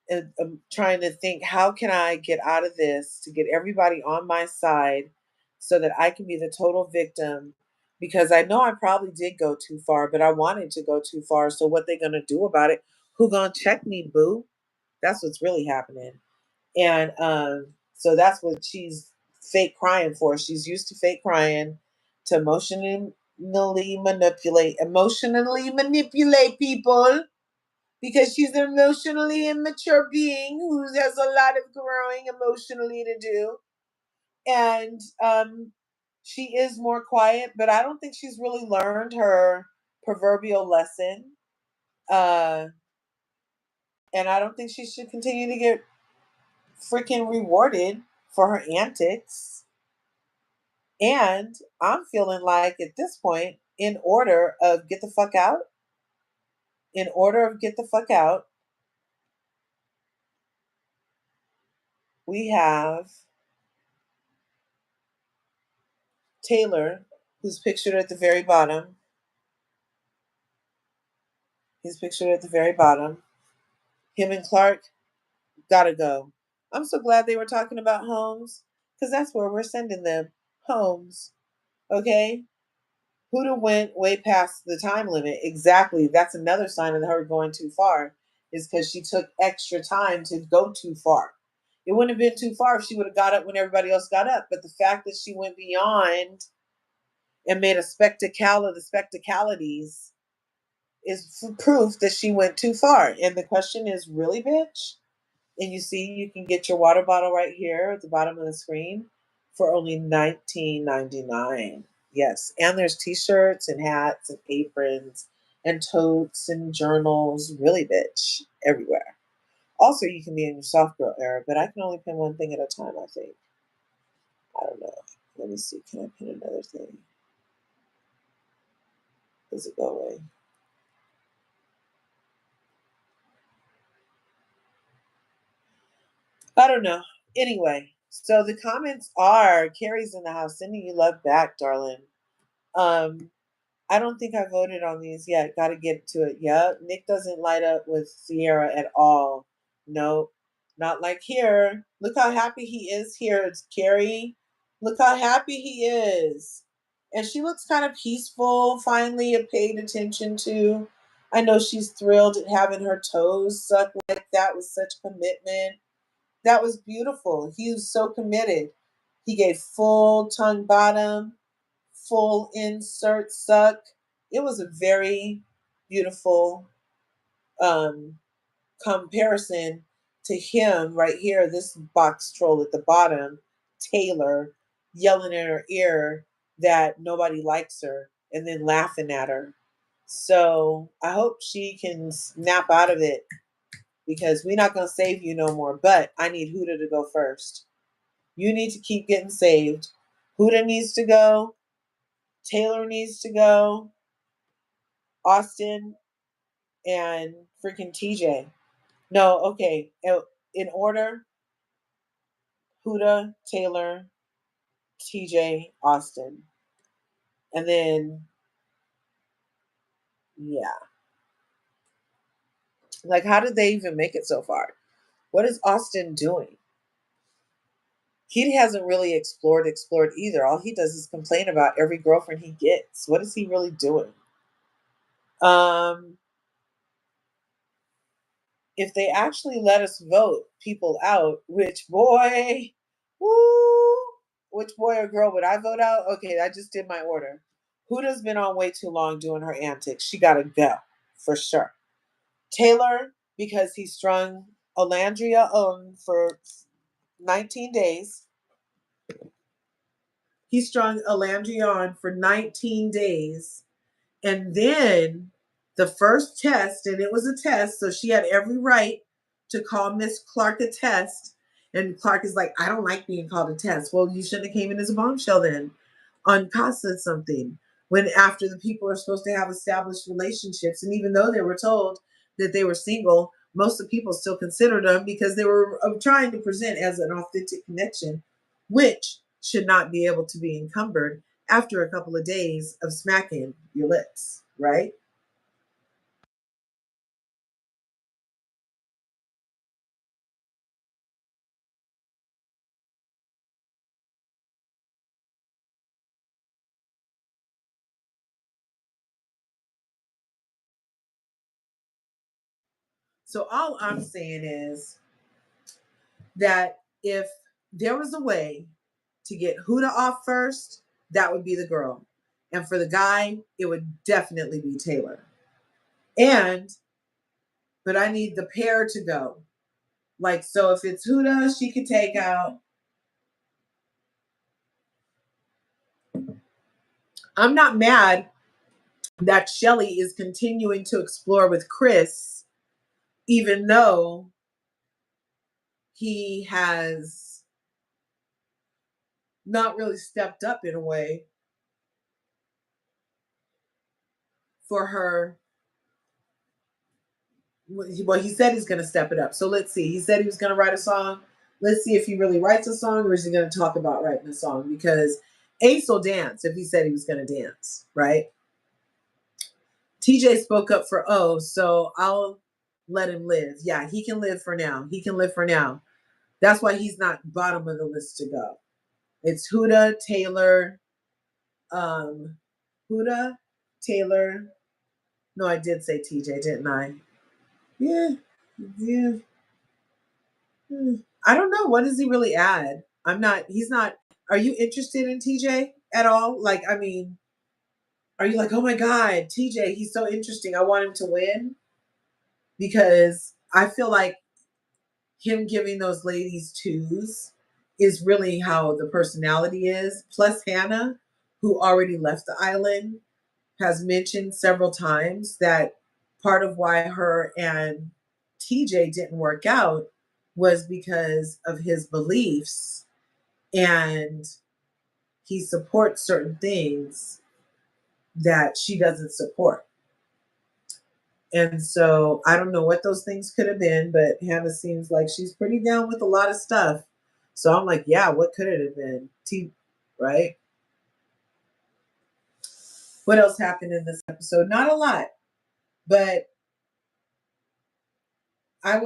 and trying to think, how can I get out of this to get everybody on my side so that I can be the total victim? Because I know I probably did go too far, but I wanted to go too far. So what they gonna do about it? Who gonna check me, boo? That's what's really happening. And so that's what she's fake crying for. She's used to fake crying to emotionally manipulate people because she's an emotionally immature being who has a lot of growing emotionally to do. And she is more quiet, but I don't think she's really learned her proverbial lesson. Uh, and I don't think she should continue to get freaking rewarded for her antics. And I'm feeling like at this point, in order of get the fuck out, we have Taylor, who's pictured at the very bottom. He's pictured at the very bottom. Him and Clark gotta go. I'm so glad they were talking about homes because that's where we're sending them. Homes. Okay? Huda went way past the time limit. Exactly. That's another sign of her going too far, is because she took extra time to go too far. It wouldn't have been too far if she would have got up when everybody else got up. But the fact that she went beyond and made a spectacle of the spectacalities is proof that she went too far. And the question is, really, bitch? And you see, you can get your water bottle right here at the bottom of the screen for only $19.99. Yes, and there's t-shirts and hats and aprons and totes and journals. Really, bitch, everywhere. Also, you can be in your soft girl era, but I can only pin one thing at a time, I think. I don't know. Let me see. Can I pin another thing? Does it go away? I don't know. Anyway, so the comments are Carrie's in the house, sending you love back, darling. Um, I don't think I voted on these yet. Got to get to it. Yep. Nick doesn't light up with Sierra at all. Nope. Not like here. Look how happy he is here. It's Carrie. Look how happy he is. And she looks kind of peaceful, finally, and paid attention to. I know she's thrilled at having her toes sucked like that with such commitment. That was beautiful. He was so committed. He gave full tongue bottom, full insert suck. It was a very beautiful um, comparison to him right here, this box troll at the bottom, Taylor, yelling in her ear that nobody likes her and then laughing at her. So I hope she can snap out of it because we're not going to save you no more. But I need Huda to go first. You need to keep getting saved. Huda needs to go. Taylor needs to go. Austin and freaking TJ. No, okay. In order, Huda, Taylor, TJ, Austin. And then, yeah. Like, how did they even make it so far? What is Austin doing? He hasn't really explored either. All he does is complain about every girlfriend he gets. What is he really doing? Um, if they actually let us vote people out, which boy, woo, which boy or girl would I vote out? Okay, I just did my order. Huda's been on way too long doing her antics. She gotta go for sure. Taylor, because he strung Olandria on for 19 days. He strung Olandria on for 19 days. And then the first test, and it was a test, so she had every right to call Miss Clark a test. And Clark is like, I don't like being called a test. Well, you shouldn't have came in as a bombshell then on Casa something. When after the people are supposed to have established relationships, and even though they were told that they were single, most of the people still considered them because they were trying to present as an authentic connection, which should not be able to be encumbered after a couple of days of smacking your lips, right? So all I'm saying is that if there was a way to get Huda off first, that would be the girl. And for the guy, it would definitely be Taylor. And, but I need the pair to go. Like, so if it's Huda, she could take out. I'm not mad that Shelly is continuing to explore with Chris, even though he has not really stepped up in a way for her. Well, he said he's going to step it up. So let's see. He said he was going to write a song. Let's see if he really writes a song or is he going to talk about writing a song? Because Ace will dance if he said he was going to dance, right? TJ spoke up for O, so I'll let him live. Yeah, he can live for now. He can live for now. That's why he's not bottom of the list to go. It's Huda, Taylor, um, Huda, Taylor. No, I did say TJ, didn't I? Yeah, yeah. I don't know. What does he really add? I'm not, he's not, are you interested in TJ at all? Like, I mean, are you like, oh my God, TJ, he's so interesting. I want him to win? Because I feel like him giving those ladies twos is really how the personality is. Plus, Hannah, who already left the island, has mentioned several times that part of why her and TJ didn't work out was because of his beliefs, and he supports certain things that she doesn't support. And so I don't know what those things could have been, but Hannah seems like she's pretty down with a lot of stuff. So I'm like, yeah, what could it have been? Right? What else happened in this episode? Not a lot, but I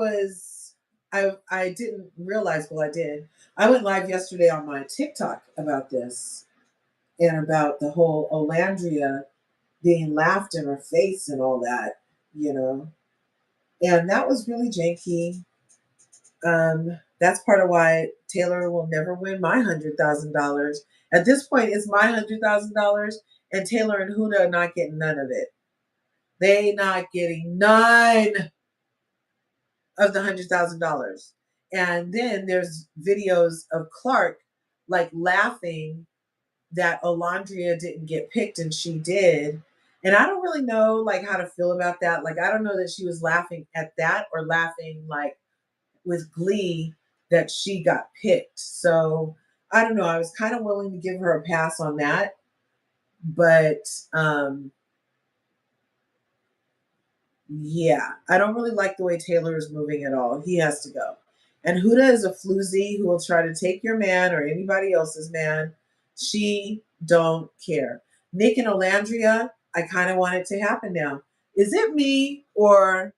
didn't realize, well, I did. I went live yesterday on my TikTok about this and about the whole Olandria being laughed in her face and all that, you know. And that was really janky. That's part of why Taylor will never win my $100,000. At this point, it's my $100,000, and Taylor and Huda are not getting none of it. They not getting none of the $100,000. And then there's videos of Clark like laughing that Olandria didn't get picked and she did. And I don't really know like how to feel about that. Like I don't know that she was laughing at that or laughing like with glee that she got picked. So I don't know. I was kind of willing to give her a pass on that. But yeah, I don't really like the way Taylor is moving at all. He has to go. And Huda is a floozy who will try to take your man or anybody else's man. She don't care. Nick and Olandria, I kind of want it to happen now. Is it me or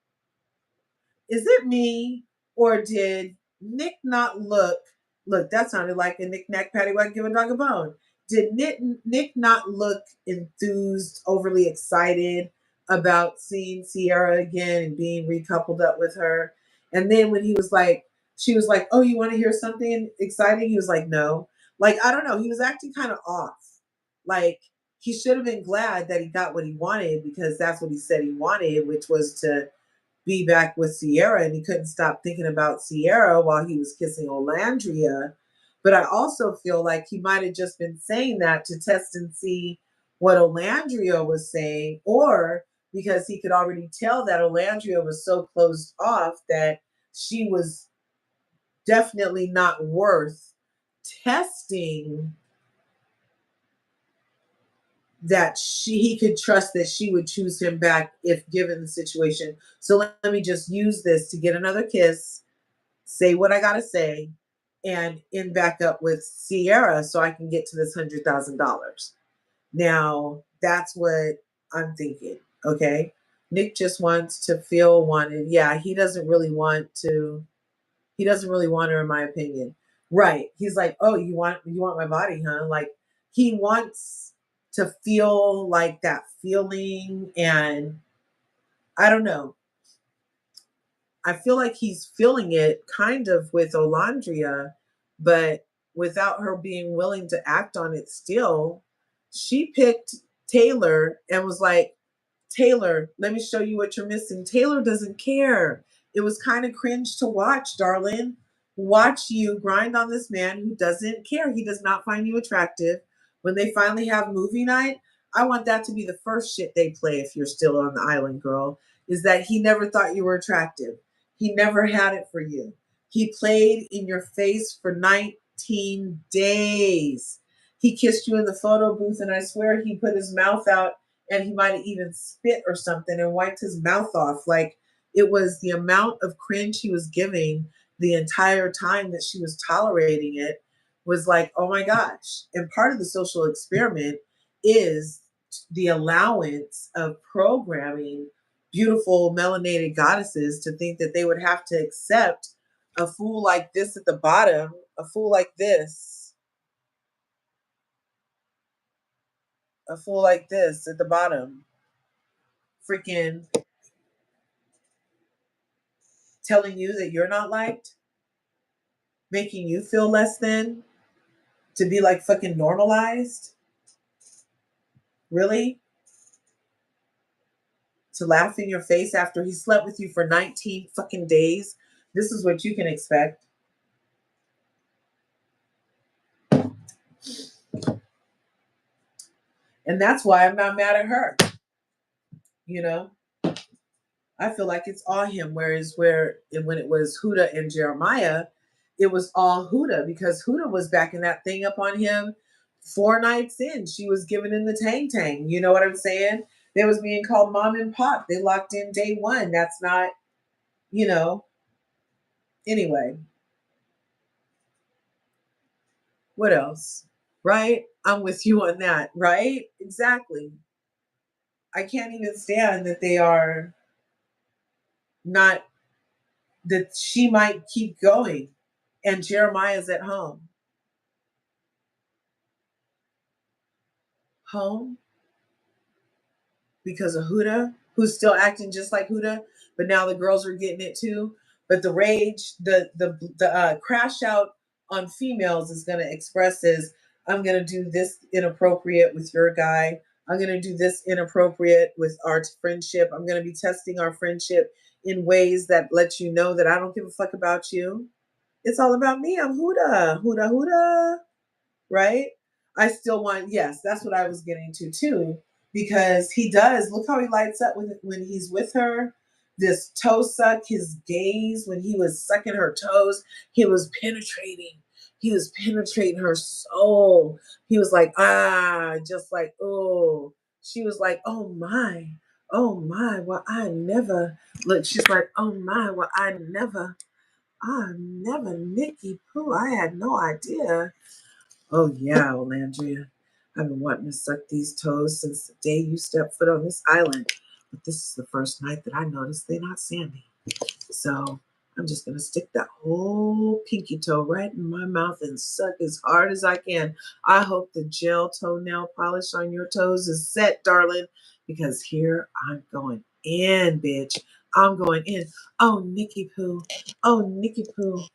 is it me Or did Nick not look, that sounded like a knick-knack, paddywhack, give a dog a bone. Did Nick not look enthused, overly excited about seeing Sierra again and being recoupled up with her? And then when she was like, oh, you want to hear something exciting? He was like, no. Like, I don't know. He was acting kind of off. Like, he should have been glad that he got what he wanted because that's what he said he wanted, which was to be back with Sierra, and he couldn't stop thinking about Sierra while he was kissing Olandria. But I also feel like he might have just been saying that to test and see what Olandria was saying, or because he could already tell that Olandria was so closed off that she was definitely not worth testing, that he could trust that she would choose him back if given the situation. So let me just use this to get another kiss, say what I gotta say, and end back up with Sierra so I can get to this $100,000. Now that's what I'm thinking. Okay. Nick just wants to feel wanted. Yeah, he doesn't really want to. He doesn't really want her, in my opinion. Right. He's like, oh, you want my body, huh? Like, he wants to feel like that feeling, and I don't know. I feel like he's feeling it kind of with Olandria, but without her being willing to act on it still. She picked Taylor and was like, Taylor, let me show you what you're missing. Taylor doesn't care. It was kind of cringe to watch, darling. Watch you grind on this man who doesn't care. He does not find you attractive. When they finally have movie night, I want that to be the first shit they play if you're still on the island, girl, is that he never thought you were attractive. He never had it for you. He played in your face for 19 days. He kissed you in the photo booth, and I swear he put his mouth out and he might have even spit or something and wiped his mouth off. Like, it was the amount of cringe he was giving the entire time that she was tolerating it was like, oh my gosh. And part of the social experiment is the allowance of programming beautiful melanated goddesses to think that they would have to accept a fool like this at the bottom, a fool like this, a fool like this at the bottom, freaking telling you that you're not liked, making you feel less than, to be like fucking normalized. Really? To laugh in your face after he slept with you for 19 fucking days. This is what you can expect. And that's why I'm not mad at her. You know, I feel like it's all him. Whereas when it was Huda and Jeremiah, it was all Huda because Huda was backing that thing up on him 4 nights in. She was giving him the tang tang. You know what I'm saying? They was being called mom and pop. They locked in day one. That's not, you know. Anyway, what else? Right? I'm with you on that. Right? Exactly. I can't even stand that they are not, that she might keep going and Jeremiah's at home. Home because of Huda, who's still acting just like Huda, but now the girls are getting it too. But the rage, the crash out on females is going to express as, I'm going to do this inappropriate with your guy. I'm going to do this inappropriate with our friendship. I'm going to be testing our friendship in ways that let you know that I don't give a fuck about you. It's all about me. I'm Huda, Huda, Huda, right? I still want, yes, that's what I was getting to too, because he does. Look how he lights up when he's with her. This toe suck, his gaze when he was sucking her toes, he was penetrating. He was penetrating her soul. He was like, just like, oh. She was like, oh my, well, I never. Look, she's like, oh my, well, I never, Nikki Pooh. I had no idea. Oh yeah, Olandria. I've been wanting to suck these toes since the day you stepped foot on this island. But this is the first night that I noticed they're not sandy. So I'm just going to stick that whole pinky toe right in my mouth and suck as hard as I can. I hope the gel toenail polish on your toes is set, darling, because here I'm going in, bitch. I'm going in. Oh, Nikki Poo. Oh, Nikki Poo.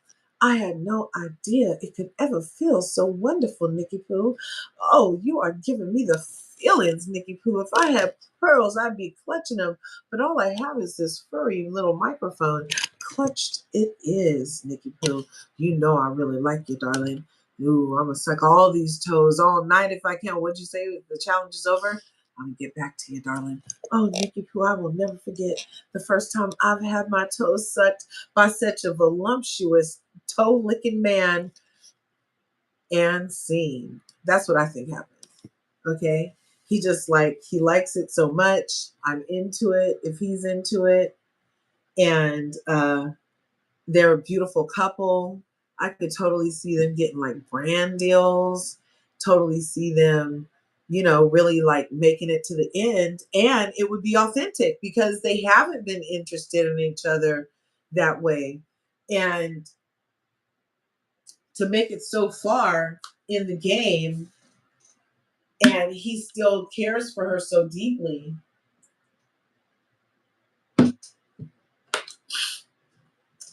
I had no idea it could ever feel so wonderful, Nikki Poo. Oh, you are giving me the feelings, Nikki Poo. If I had pearls, I'd be clutching them. But all I have is this furry little microphone. Clutched it is, Nikki Poo. You know I really like you, darling. Ooh, I'm gonna suck all these toes all night if I can. What'd you say? The challenge is over? I'm gonna get back to you, darling. Oh, Nikki Poo, I will never forget the first time I've had my toes sucked by such a voluptuous toe licking man and scene. That's what I think happened. Okay. He just he likes it so much. I'm into it if he's into it. And they're a beautiful couple. I could totally see them getting like brand deals, totally see them, really like making it to the end. And it would be authentic because they haven't been interested in each other that way. And to make it so far in the game, and he still cares for her so deeply,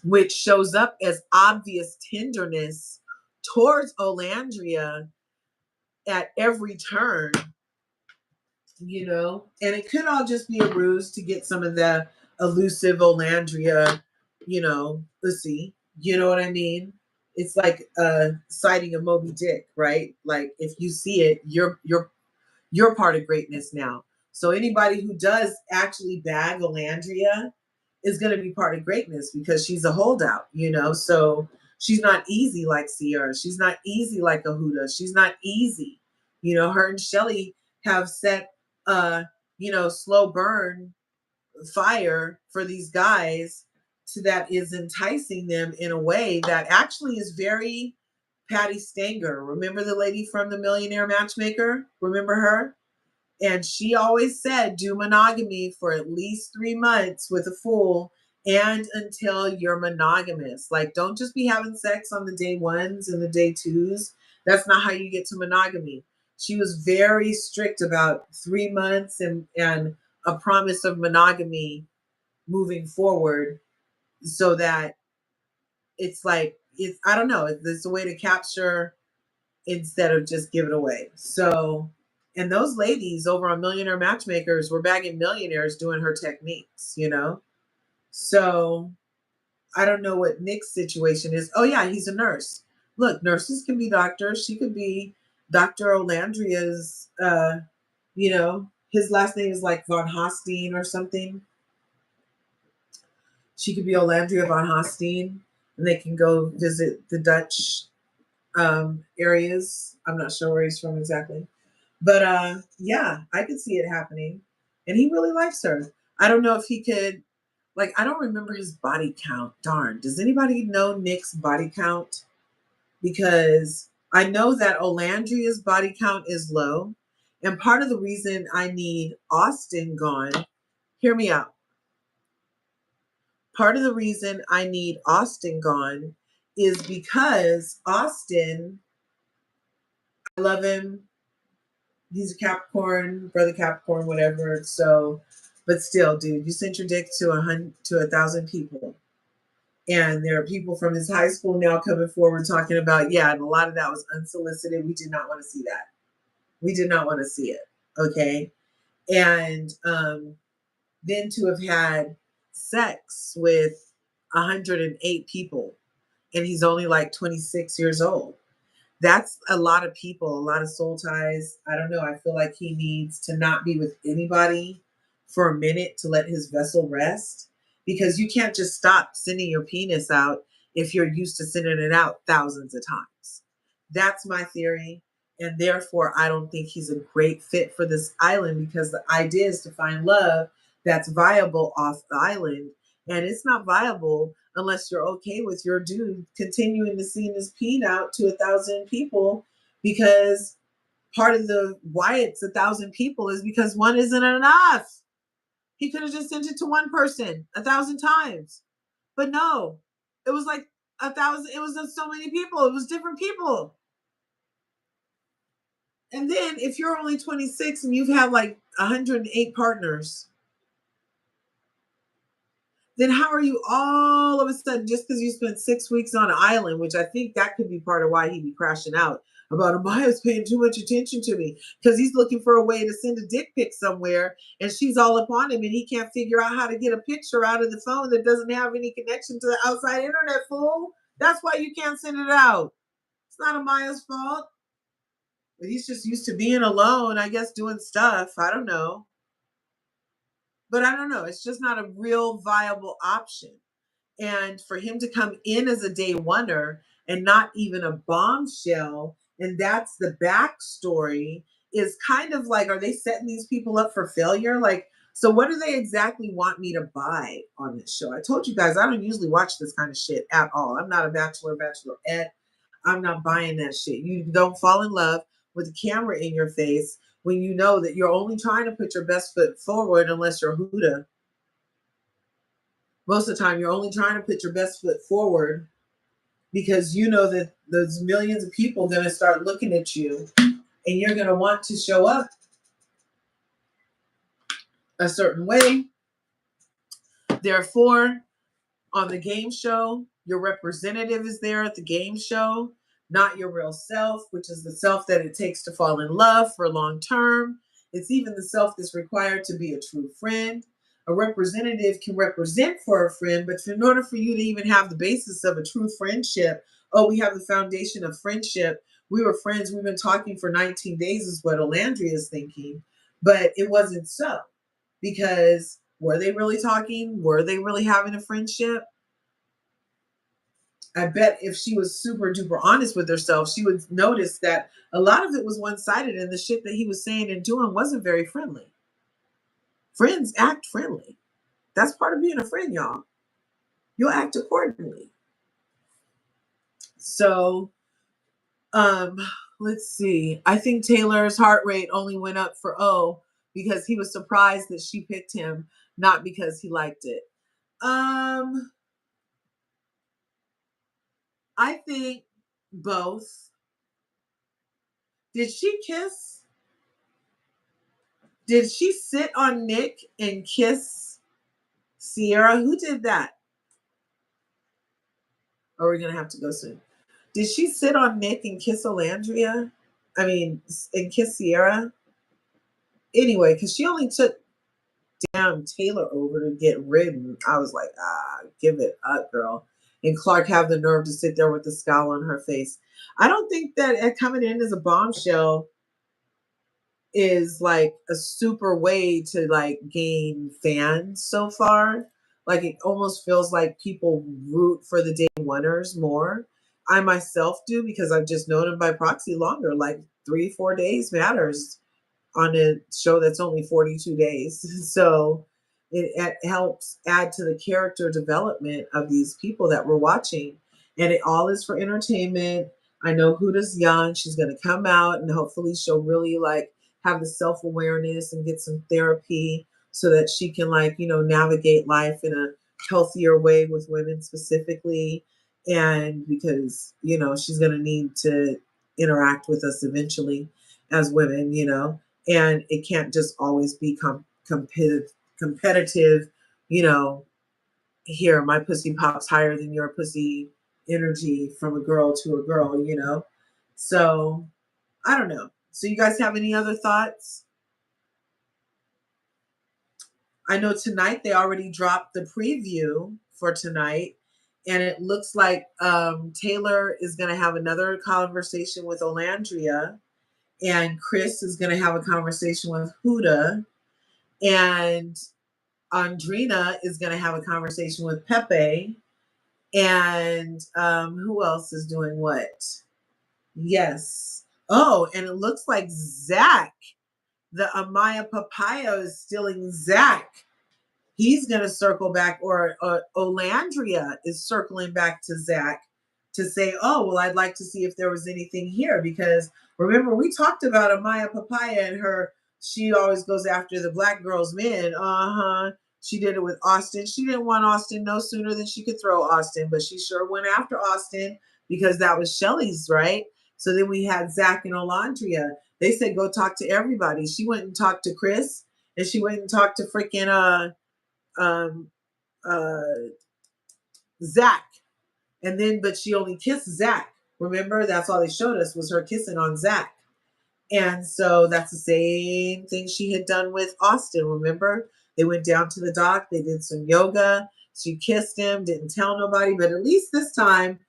which shows up as obvious tenderness towards Olandria at every turn, and it could all just be a ruse to get some of the elusive Olandria, pussy. You know what I mean? It's like sighting a Moby Dick, right? Like if you see it, you're part of greatness now. So anybody who does actually bag Olandria is going to be part of greatness because she's a holdout, So she's not easy like Sierra. She's not easy like a Huda. She's not easy. Her and Shelly have set slow burn fire for these guys that is enticing them in a way that actually is very Patty Stanger. Remember the lady from the Millionaire Matchmaker? Remember her? And she always said, do monogamy for at least 3 months with a fool and until you're monogamous. Like, don't just be having sex on the day ones and the day twos. That's not how you get to monogamy. She was very strict about 3 months and a promise of monogamy moving forward so that I don't know, it's a way to capture instead of just give it away. So, and those ladies over on Millionaire Matchmakers were bagging millionaires doing her techniques. So I don't know what Nick's situation is. Oh yeah, he's a nurse. Look, nurses can be doctors. She could be Dr. Olandria's, his last name is like Von Hostein or something. She could be Olandria Von Hostein, and they can go visit the Dutch areas. I'm not sure where he's from exactly. But yeah, I could see it happening. And he really likes her. I don't know if he could, I don't remember his body count. Darn. Does anybody know Nick's body count? Because I know that Olandria's body count is low. And part of the reason I need Austin gone, hear me out. Part of the reason I need Austin gone is because Austin, I love him. He's a Capricorn, brother Capricorn, whatever. So, but still, dude, you sent your dick to 1,000 people, and there are people from his high school now coming forward talking about, yeah, and a lot of that was unsolicited. We did not want to see that. We did not want to see it. Okay, and then to have had sex with 108 people, and he's only like 26 years old. That's a lot of people, a lot of soul ties. I don't know. I feel like he needs to not be with anybody for a minute to let his vessel rest because you can't just stop sending your penis out if you're used to sending it out thousands of times. That's my theory. And therefore, I don't think he's a great fit for this island because the idea is to find love that's viable off the island. And it's not viable unless you're okay with your dude continuing to send his peen out to 1,000 people, because part of the why it's 1,000 people is because one isn't enough. He could have just sent it to one person 1,000 times, but no, It was like 1,000. It was so many people. It was different people. And then if you're only 26 and you've had like 108 partners, then how are you all of a sudden, just because you spent 6 weeks on an island, which I think that could be part of why he'd be crashing out about Amaya's paying too much attention to me, because he's looking for a way to send a dick pic somewhere and she's all up on him and he can't figure out how to get a picture out of the phone that doesn't have any connection to the outside internet, fool. That's why you can't send it out. It's not Amaya's fault. But he's just used to being alone, I guess, doing stuff. I don't know. But I don't know. It's just not a real viable option. And for him to come in as a day oneer and not even a bombshell, and that's the backstory, is kind of like, are they setting these people up for failure? Like, so what do they exactly want me to buy on this show? I told you guys, I don't usually watch this kind of shit at all. I'm not a bachelorette. I'm not buying that shit. You don't fall in love with a camera in your face when you know that you're only trying to put your best foot forward, unless you're Huda. Most of the time, you're only trying to put your best foot forward because you know that there's millions of people going to start looking at you and you're going to want to show up a certain way. Therefore, on the game show, your representative is there at the game show, not your real self, which is the self that it takes to fall in love for long term. It's even the self that's required to be a true friend. A representative can represent for a friend, but in order for you to even have the basis of a true friendship, oh, we have the foundation of friendship. We were friends. We've been talking for 19 days is what Olandria is thinking. But it wasn't so, because were they really talking? Were they really having a friendship? I bet if she was super duper honest with herself, she would notice that a lot of it was one-sided and the shit that he was saying and doing wasn't very friendly. Friends act friendly. That's part of being a friend, y'all. You'll act accordingly. So, let's see. I think Taylor's heart rate only went up for O because he was surprised that she picked him, not because he liked it. I think both. Did she kiss? Did she sit on Nick and kiss Sierra? Who did that? Oh, we're going to have to go soon. Did she sit on Nick and kiss Olandria? And kiss Sierra? Anyway, because she only took damn Taylor over to get ridden. I was like, give it up, girl. And Clark have the nerve to sit there with the scowl on her face. I don't think that coming in as a bombshell is like a super way to like gain fans so far. Like it almost feels like people root for the day oneers more. I myself do because I've just known him by proxy longer. Like 3-4 days matters on a show that's only 42 days. So it helps add to the character development of these people that we're watching. And it all is for entertainment. I know Huda's young. She's going to come out and hopefully she'll really like have the self-awareness and get some therapy so that she can navigate life in a healthier way with women specifically. And because, she's going to need to interact with us eventually as women, and it can't just always be competitive, here, my pussy pops higher than your pussy energy from a girl to a girl. So I don't know. So you guys have any other thoughts? I know tonight they already dropped the preview for tonight, and it looks like Taylor is going to have another conversation with Olandria, and Chris is going to have a conversation with Huda, and Andrina is going to have a conversation with Pepe, and who else is doing what? Yes. Oh, and it looks like Zach, the Amaya Papaya, is stealing Zach. He's going to circle back, or Olandria is circling back to Zach to say, oh, well, I'd like to see if there was anything here. Because remember, we talked about Amaya Papaya and her, she always goes after the black girl's men. She did it with Austin. She didn't want Austin no sooner than she could throw Austin, but she sure went after Austin because that was Shelly's, right? So then we had Zach and Olandria. They said go talk to everybody. She went and talked to Chris, and she went and talked to freaking um uh Zach. And then but she only kissed Zach. Remember, that's all they showed us was her kissing on Zach. And so that's the same thing she had done with Austin. Remember, they went down to the dock, they did some yoga. She kissed him, didn't tell nobody, but at least this time,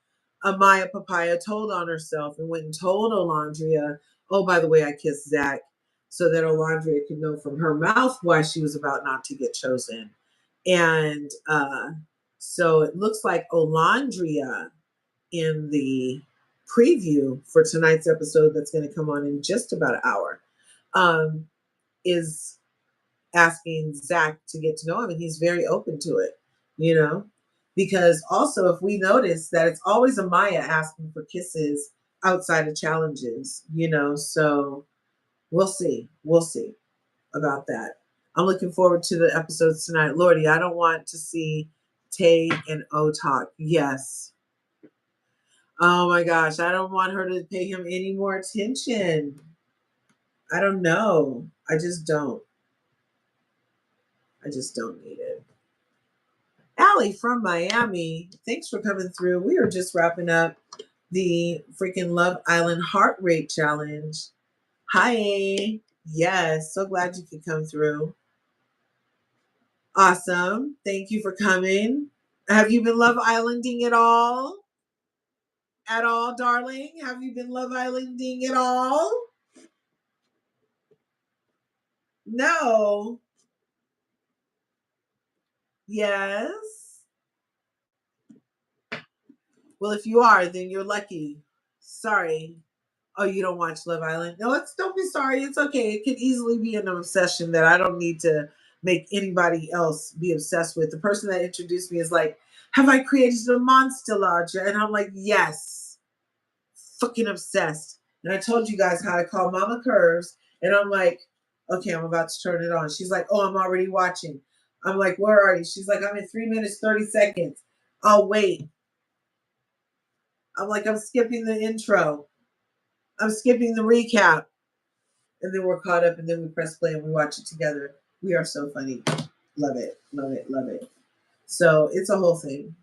Amaya Papaya told on herself and went and told Olandria, oh, by the way, I kissed Zach, so that Olandria could know from her mouth why she was about not to get chosen. And so it looks like Olandria in the preview for tonight's episode that's going to come on in just about an hour is asking Zach to get to know him, and he's very open to it, you know, because also if we notice that it's always Amaya asking for kisses outside of challenges, you know, so we'll see about that. I'm looking forward to the episodes tonight. Lordy, I don't want to see Tay and O talk. Yes. Oh my gosh, I don't want her to pay him any more attention. I don't know. I just don't need it. Allie from Miami, thanks for coming through. We are just wrapping up the freaking Love Island Heart Rate Challenge. Hi. Yes, so glad you could come through. Awesome. Thank you for coming. Have you been Love Islanding at all? At all, darling? Have you been Love Islanding at all? No. Yes. Well, if you are, then you're lucky. Sorry. Oh, you don't watch Love Island? No, don't be sorry. It's okay. It could easily be an obsession that I don't need to make anybody else be obsessed with. The person that introduced me is like, have I created a monster lodger? And I'm like, yes. Fucking obsessed. And I told you guys how I call Mama Curves. And I'm like, okay, I'm about to turn it on. She's like, oh, I'm already watching. I'm like, where are you? She's like, I'm in 3 minutes, 30 seconds. I'll wait. I'm like, I'm skipping the intro. I'm skipping the recap. And then we're caught up and then we press play and we watch it together. We are so funny. Love it. Love it. Love it. So it's a whole thing.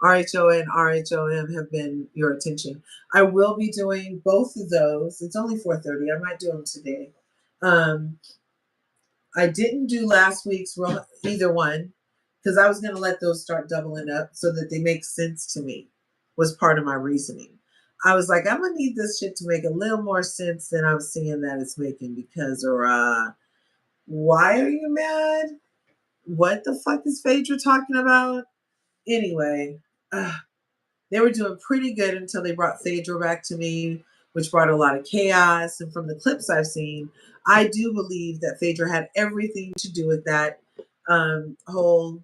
RHO and RHOM have been your attention. I will be doing both of those. It's only 4:30. I might do them today. I didn't do last week's either one because I was going to let those start doubling up so that they make sense to me, was part of my reasoning. I was like, I'm going to need this shit to make a little more sense than I'm seeing that it's making because, why are you mad? What the fuck is Phaedra talking about? Anyway, they were doing pretty good until they brought Phaedra back to me, which brought a lot of chaos. And from the clips I've seen, I do believe that Phaedra had everything to do with that whole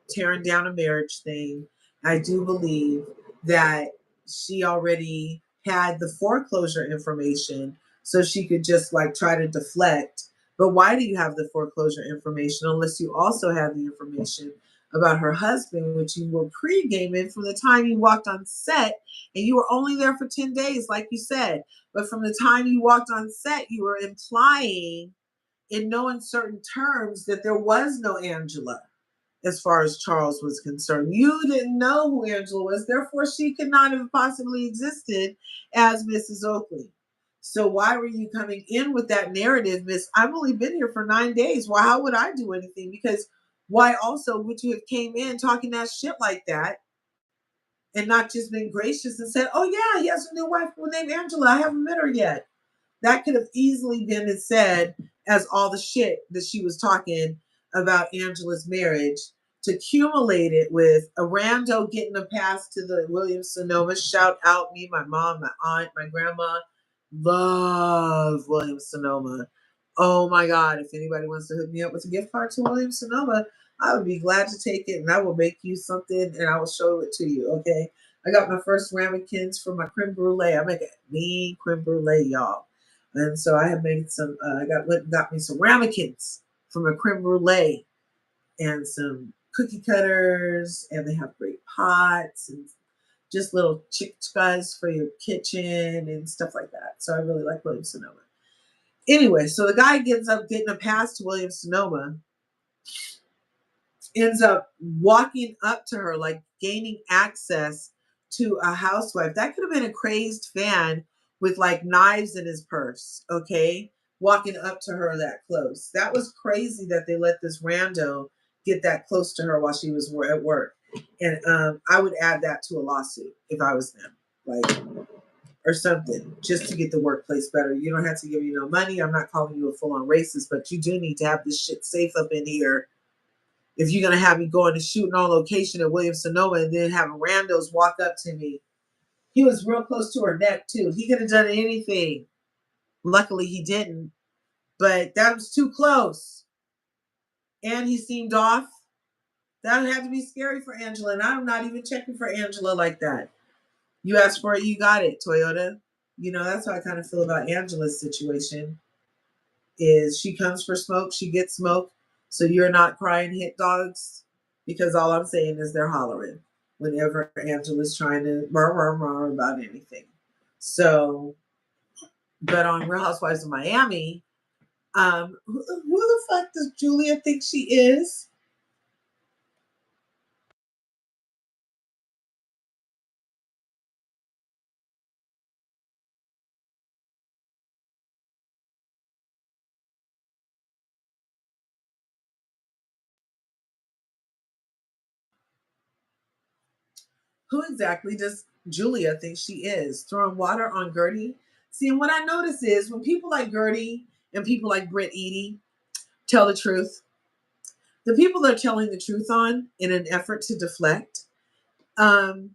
tearing down a marriage thing. I do believe that she already had the foreclosure information so she could just like try to deflect. But why do you have the foreclosure information unless you also have the information about her husband, which you were pre-gaming from the time you walked on set, and you were only there for 10 days, like you said. But from the time you walked on set, you were implying in no uncertain terms that there was no Angela as far as Charles was concerned. You didn't know who Angela was, therefore she could not have possibly existed as Mrs. Oakley. So why were you coming in with that narrative, Miss? I've only been here for 9 days. Well, how would I do anything? Because why also would you have came in talking that shit like that and not just been gracious and said, oh yeah, he has a new wife named Angela. I haven't met her yet. That could have easily been said as all the shit that she was talking about Angela's marriage to accumulate it with a rando getting a pass to the Williams Sonoma. Shout out me, my mom, my aunt, my grandma. Love Williams Sonoma. Oh my God. If anybody wants to hook me up with a gift card to Williams Sonoma, I would be glad to take it and I will make you something and I will show it to you. Okay. I got my first ramekins for my creme brulee. I make a mean creme brulee, y'all. And so I have made some, got me some ramekins from a creme brulee. and some cookie cutters, and they have great pots and just little chickas for your kitchen and stuff like that. So I really like Williams Sonoma. Anyway, so the guy ends up getting a pass to Williams Sonoma, ends up walking up to her, like gaining access to a housewife. That could have been a crazed fan with like knives in his purse, okay? Walking up to her that close. That was crazy that they let this rando get that close to her while she was at work. And I would add that to a lawsuit if I was them, like, or something, just to get the workplace better. You don't have to give me no money. I'm not calling you a full-on racist, but you do need to have this shit safe up in here if you're going to have me going to shooting on location at Williams Sonoma and then have randos walk up to me. He was real close to her neck, too. He could have done anything. Luckily, he didn't. But that was too close. And he seemed off. That had to be scary for Angela. And I'm not even checking for Angela like that. You asked for it, you got it, Toyota. You know, that's how I kind of feel about Angela's situation. Is she comes for smoke, she gets smoke. So you're not crying hit dogs, because all I'm saying is they're hollering whenever Angela's trying to rah about anything. So, but on Real Housewives of Miami, who the fuck does Julia think she is? Who exactly does Julia think she is? Throwing water on Gertie? See, and what I notice is when people like Gertie and people like Britt Eady tell the truth, the people they're telling the truth on in an effort to deflect, um,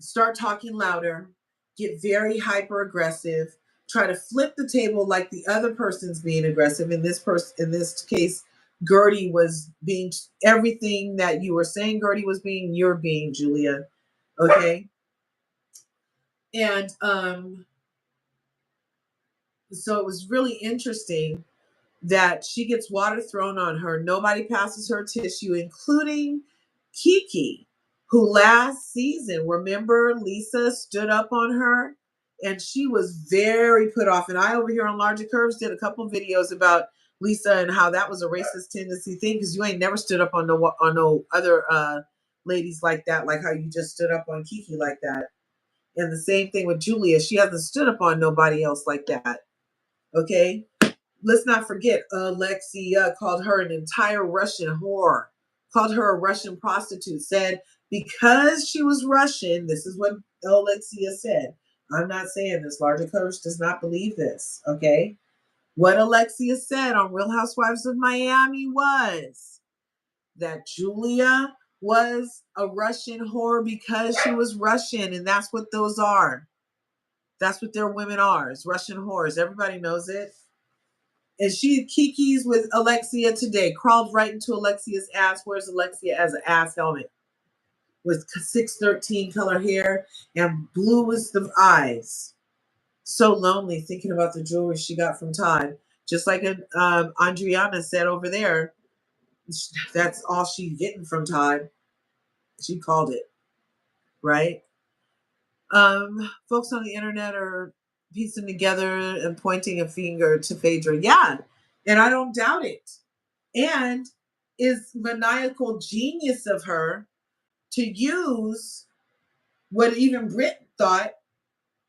start talking louder, get very hyper aggressive, try to flip the table like the other person's being aggressive. In this case, Gertie was being everything that you were saying Gertie was being, you're being, Julia. Okay. And so it was really interesting that she gets water thrown on her. Nobody passes her tissue, including Kiki, who last season, remember Lisa stood up on her and she was very put off. And I over here on LRGA Curves did a couple videos about Lisa and how that was a racist tendency thing, because you ain't never stood up on no other ladies like that, like how you just stood up on Kiki like that. And the same thing with Julia. She hasn't stood up on nobody else like that. Okay. Let's not forget, Alexia called her an entire Russian whore, called her a Russian prostitute, said because she was Russian, this is what Alexia said. I'm not saying this. LRGA Curves does not believe this, okay? What Alexia said on Real Housewives of Miami was that Julia was a Russian whore because she was Russian, and that's what those are. That's what their women are, is Russian whores. Everybody knows it. And she kikis with Alexia today, crawled right into Alexia's ass. Where's Alexia as an ass helmet with 613 color hair and blue as the eyes. So lonely thinking about the jewelry she got from Todd. Just like Andriana said over there, that's all she's getting from Todd. She called it, right? Folks on the internet are piecing together and pointing a finger to Phaedra. Yeah, and I don't doubt it. And is maniacal genius of her to use what even Brit thought.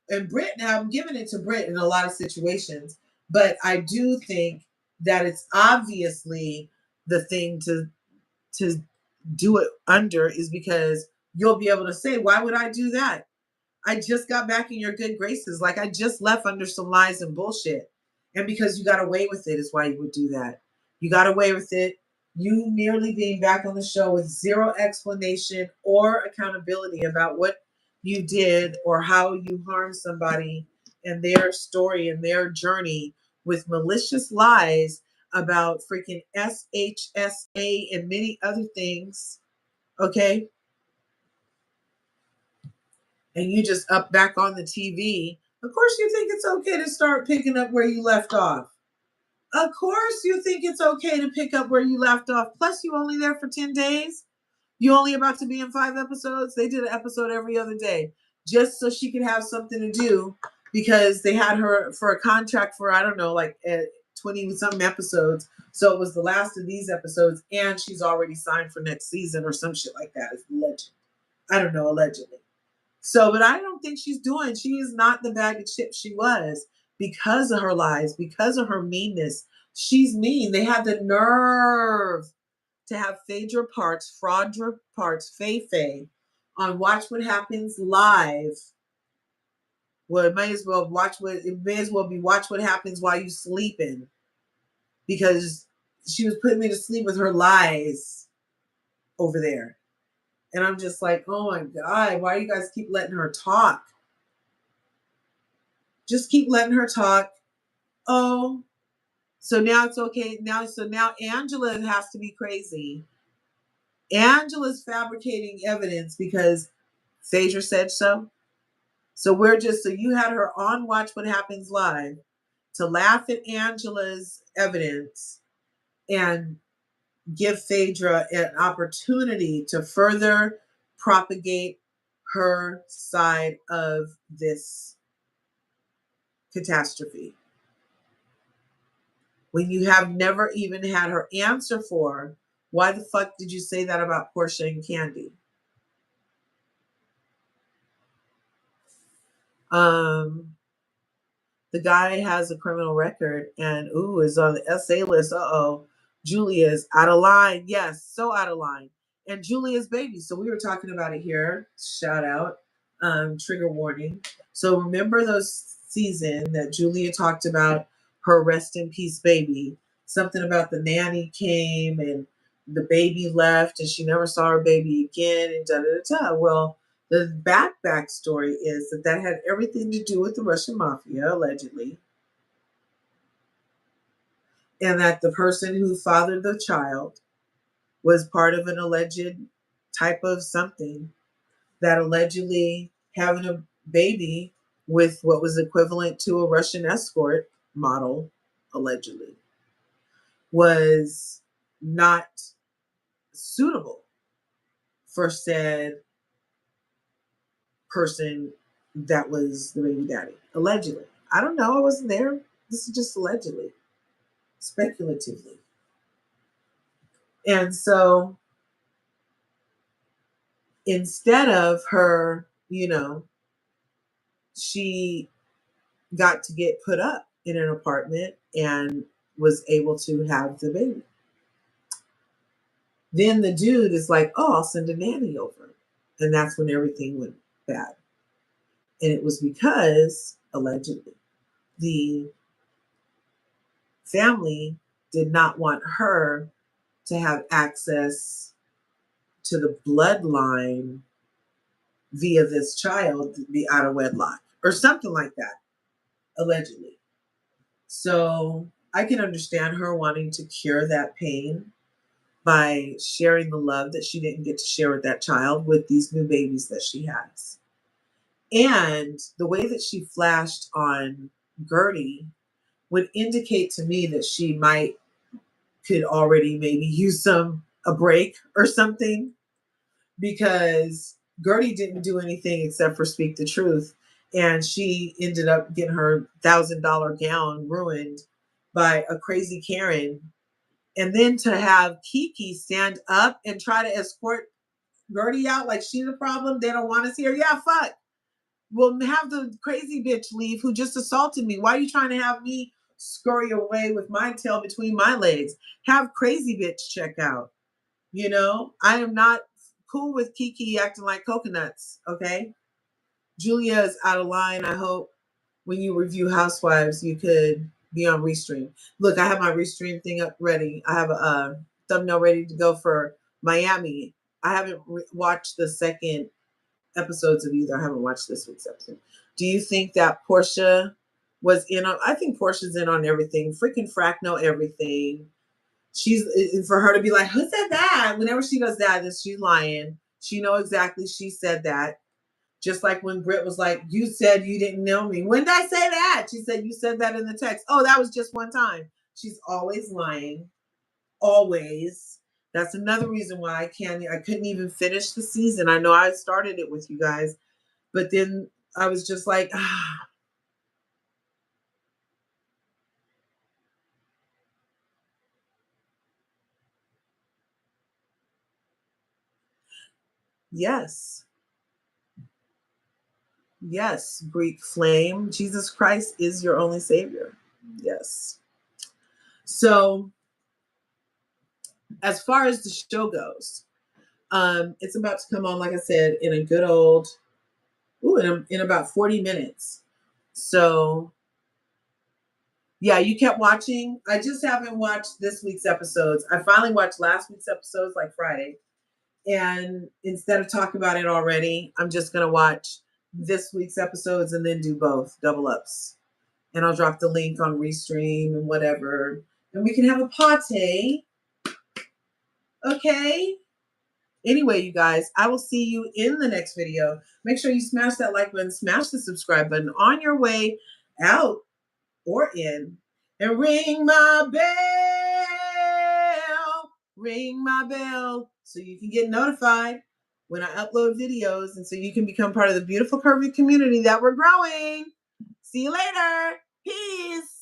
And Brit, now I'm giving it to Brit in a lot of situations, but I do think that it's obviously the thing to do it under, is because you'll be able to say, why would I do that? I just got back in your good graces. Like, I just left under some lies and bullshit. And because you got away with it is why you would do that. You got away with it. You merely being back on the show with zero explanation or accountability about what you did or how you harmed somebody and their story and their journey with malicious lies about freaking SHSA and many other things. Okay. And you just up back on the TV, of course you think it's okay to start picking up where you left off. Of course you think it's okay to pick up where you left off. Plus, you only there for 10 days. You only about to be in 5 episodes. They did an episode every other day just so she could have something to do because they had her for a contract for, I don't know, like 20 something episodes. So it was the last of these episodes, and she's already signed for next season or some shit like that. It's legend. I don't know, allegedly. So, but I don't think she is not the bag of chips she was because of her lies, because of her meanness. She's mean. They had the nerve to have Phaedra Parks, Fraudra Parks, Fei on Watch What Happens Live. Well, it may as well be Watch What Happens While You Sleeping, because she was putting me to sleep with her lies over there. And I'm just like, oh my God, why do you guys keep letting her talk? Just keep letting her talk. Oh, so now it's okay. Now Angela has to be crazy. Angela's fabricating evidence because Phaedra said so. So you had her on Watch What Happens Live to laugh at Angela's evidence and give Phaedra an opportunity to further propagate her side of this catastrophe. When you have never even had her answer for, why the fuck did you say that about Portia and Candy? The guy has a criminal record and is on the SA list. Julia is out of line. Yes, so out of line. And Julia's baby. So we were talking about it here. Shout out. Trigger warning. So remember those season that Julia talked about her rest in peace baby. Something about the nanny came and the baby left and she never saw her baby again and da da da. Well, the backstory is that had everything to do with the Russian mafia, allegedly, and that the person who fathered the child was part of an alleged type of something that allegedly having a baby with what was equivalent to a Russian escort model, allegedly, was not suitable for said person that was the baby daddy. Allegedly. I don't know. I wasn't there. This is just allegedly, speculatively. And so instead of her, she got to get put up in an apartment and was able to have the baby. Then the dude is like, oh, I'll send a nanny over. And that's when everything went bad. And it was because, allegedly, the family did not want her to have access to the bloodline via this child be out of wedlock or something like that, allegedly. So I can understand her wanting to cure that pain by sharing the love that she didn't get to share with that child with these new babies that she has. And the way that she flashed on Gertie would indicate to me that she could already maybe use a break or something, because Gertie didn't do anything except for speak the truth. And she ended up getting her $1,000 gown ruined by a crazy Karen. And then to have Kiki stand up and try to escort Gertie out like she's a problem, they don't want to see her. Yeah, fuck. Well, have the crazy bitch leave who just assaulted me. Why are you trying to have me scurry away with my tail between my legs? Have crazy bitch check out. I am not cool with Kiki acting like coconuts, okay? Julia is out of line. I hope when you review Housewives, you could be on Restream. Look, I have my Restream thing up ready. I have a thumbnail ready to go for Miami. I haven't watched the second episodes of either. I haven't watched this week's episode. Do you think that Portia was in on? I think Portia's in on everything. Freaking Frack know everything. She's for her to be like, who said that? Whenever she does that, then she's lying. She know exactly she said that. Just like when Britt was like, you said you didn't know me. When did I say that? She said, you said that in the text. Oh, that was just one time. She's always lying. Always. That's another reason why I couldn't even finish the season. I know I started it with you guys, but then I was just like, yes. Yes, Greek flame. Jesus Christ is your only savior. Yes. So, as far as the show goes, it's about to come on, like I said, in a good old, in about 40 minutes. So, yeah, you kept watching. I just haven't watched this week's episodes. I finally watched last week's episodes like Friday. And instead of talking about it already, I'm just going to watch this week's episodes and then do both double ups. And I'll drop the link on Restream and whatever. And we can have a party. Okay. Anyway, you guys, I will see you in the next video. Make sure you smash that like button, smash the subscribe button on your way out or in. And ring my bell. Ring my bell so you can get notified when I upload videos and so you can become part of the beautiful curvy community that we're growing. See you later. Peace.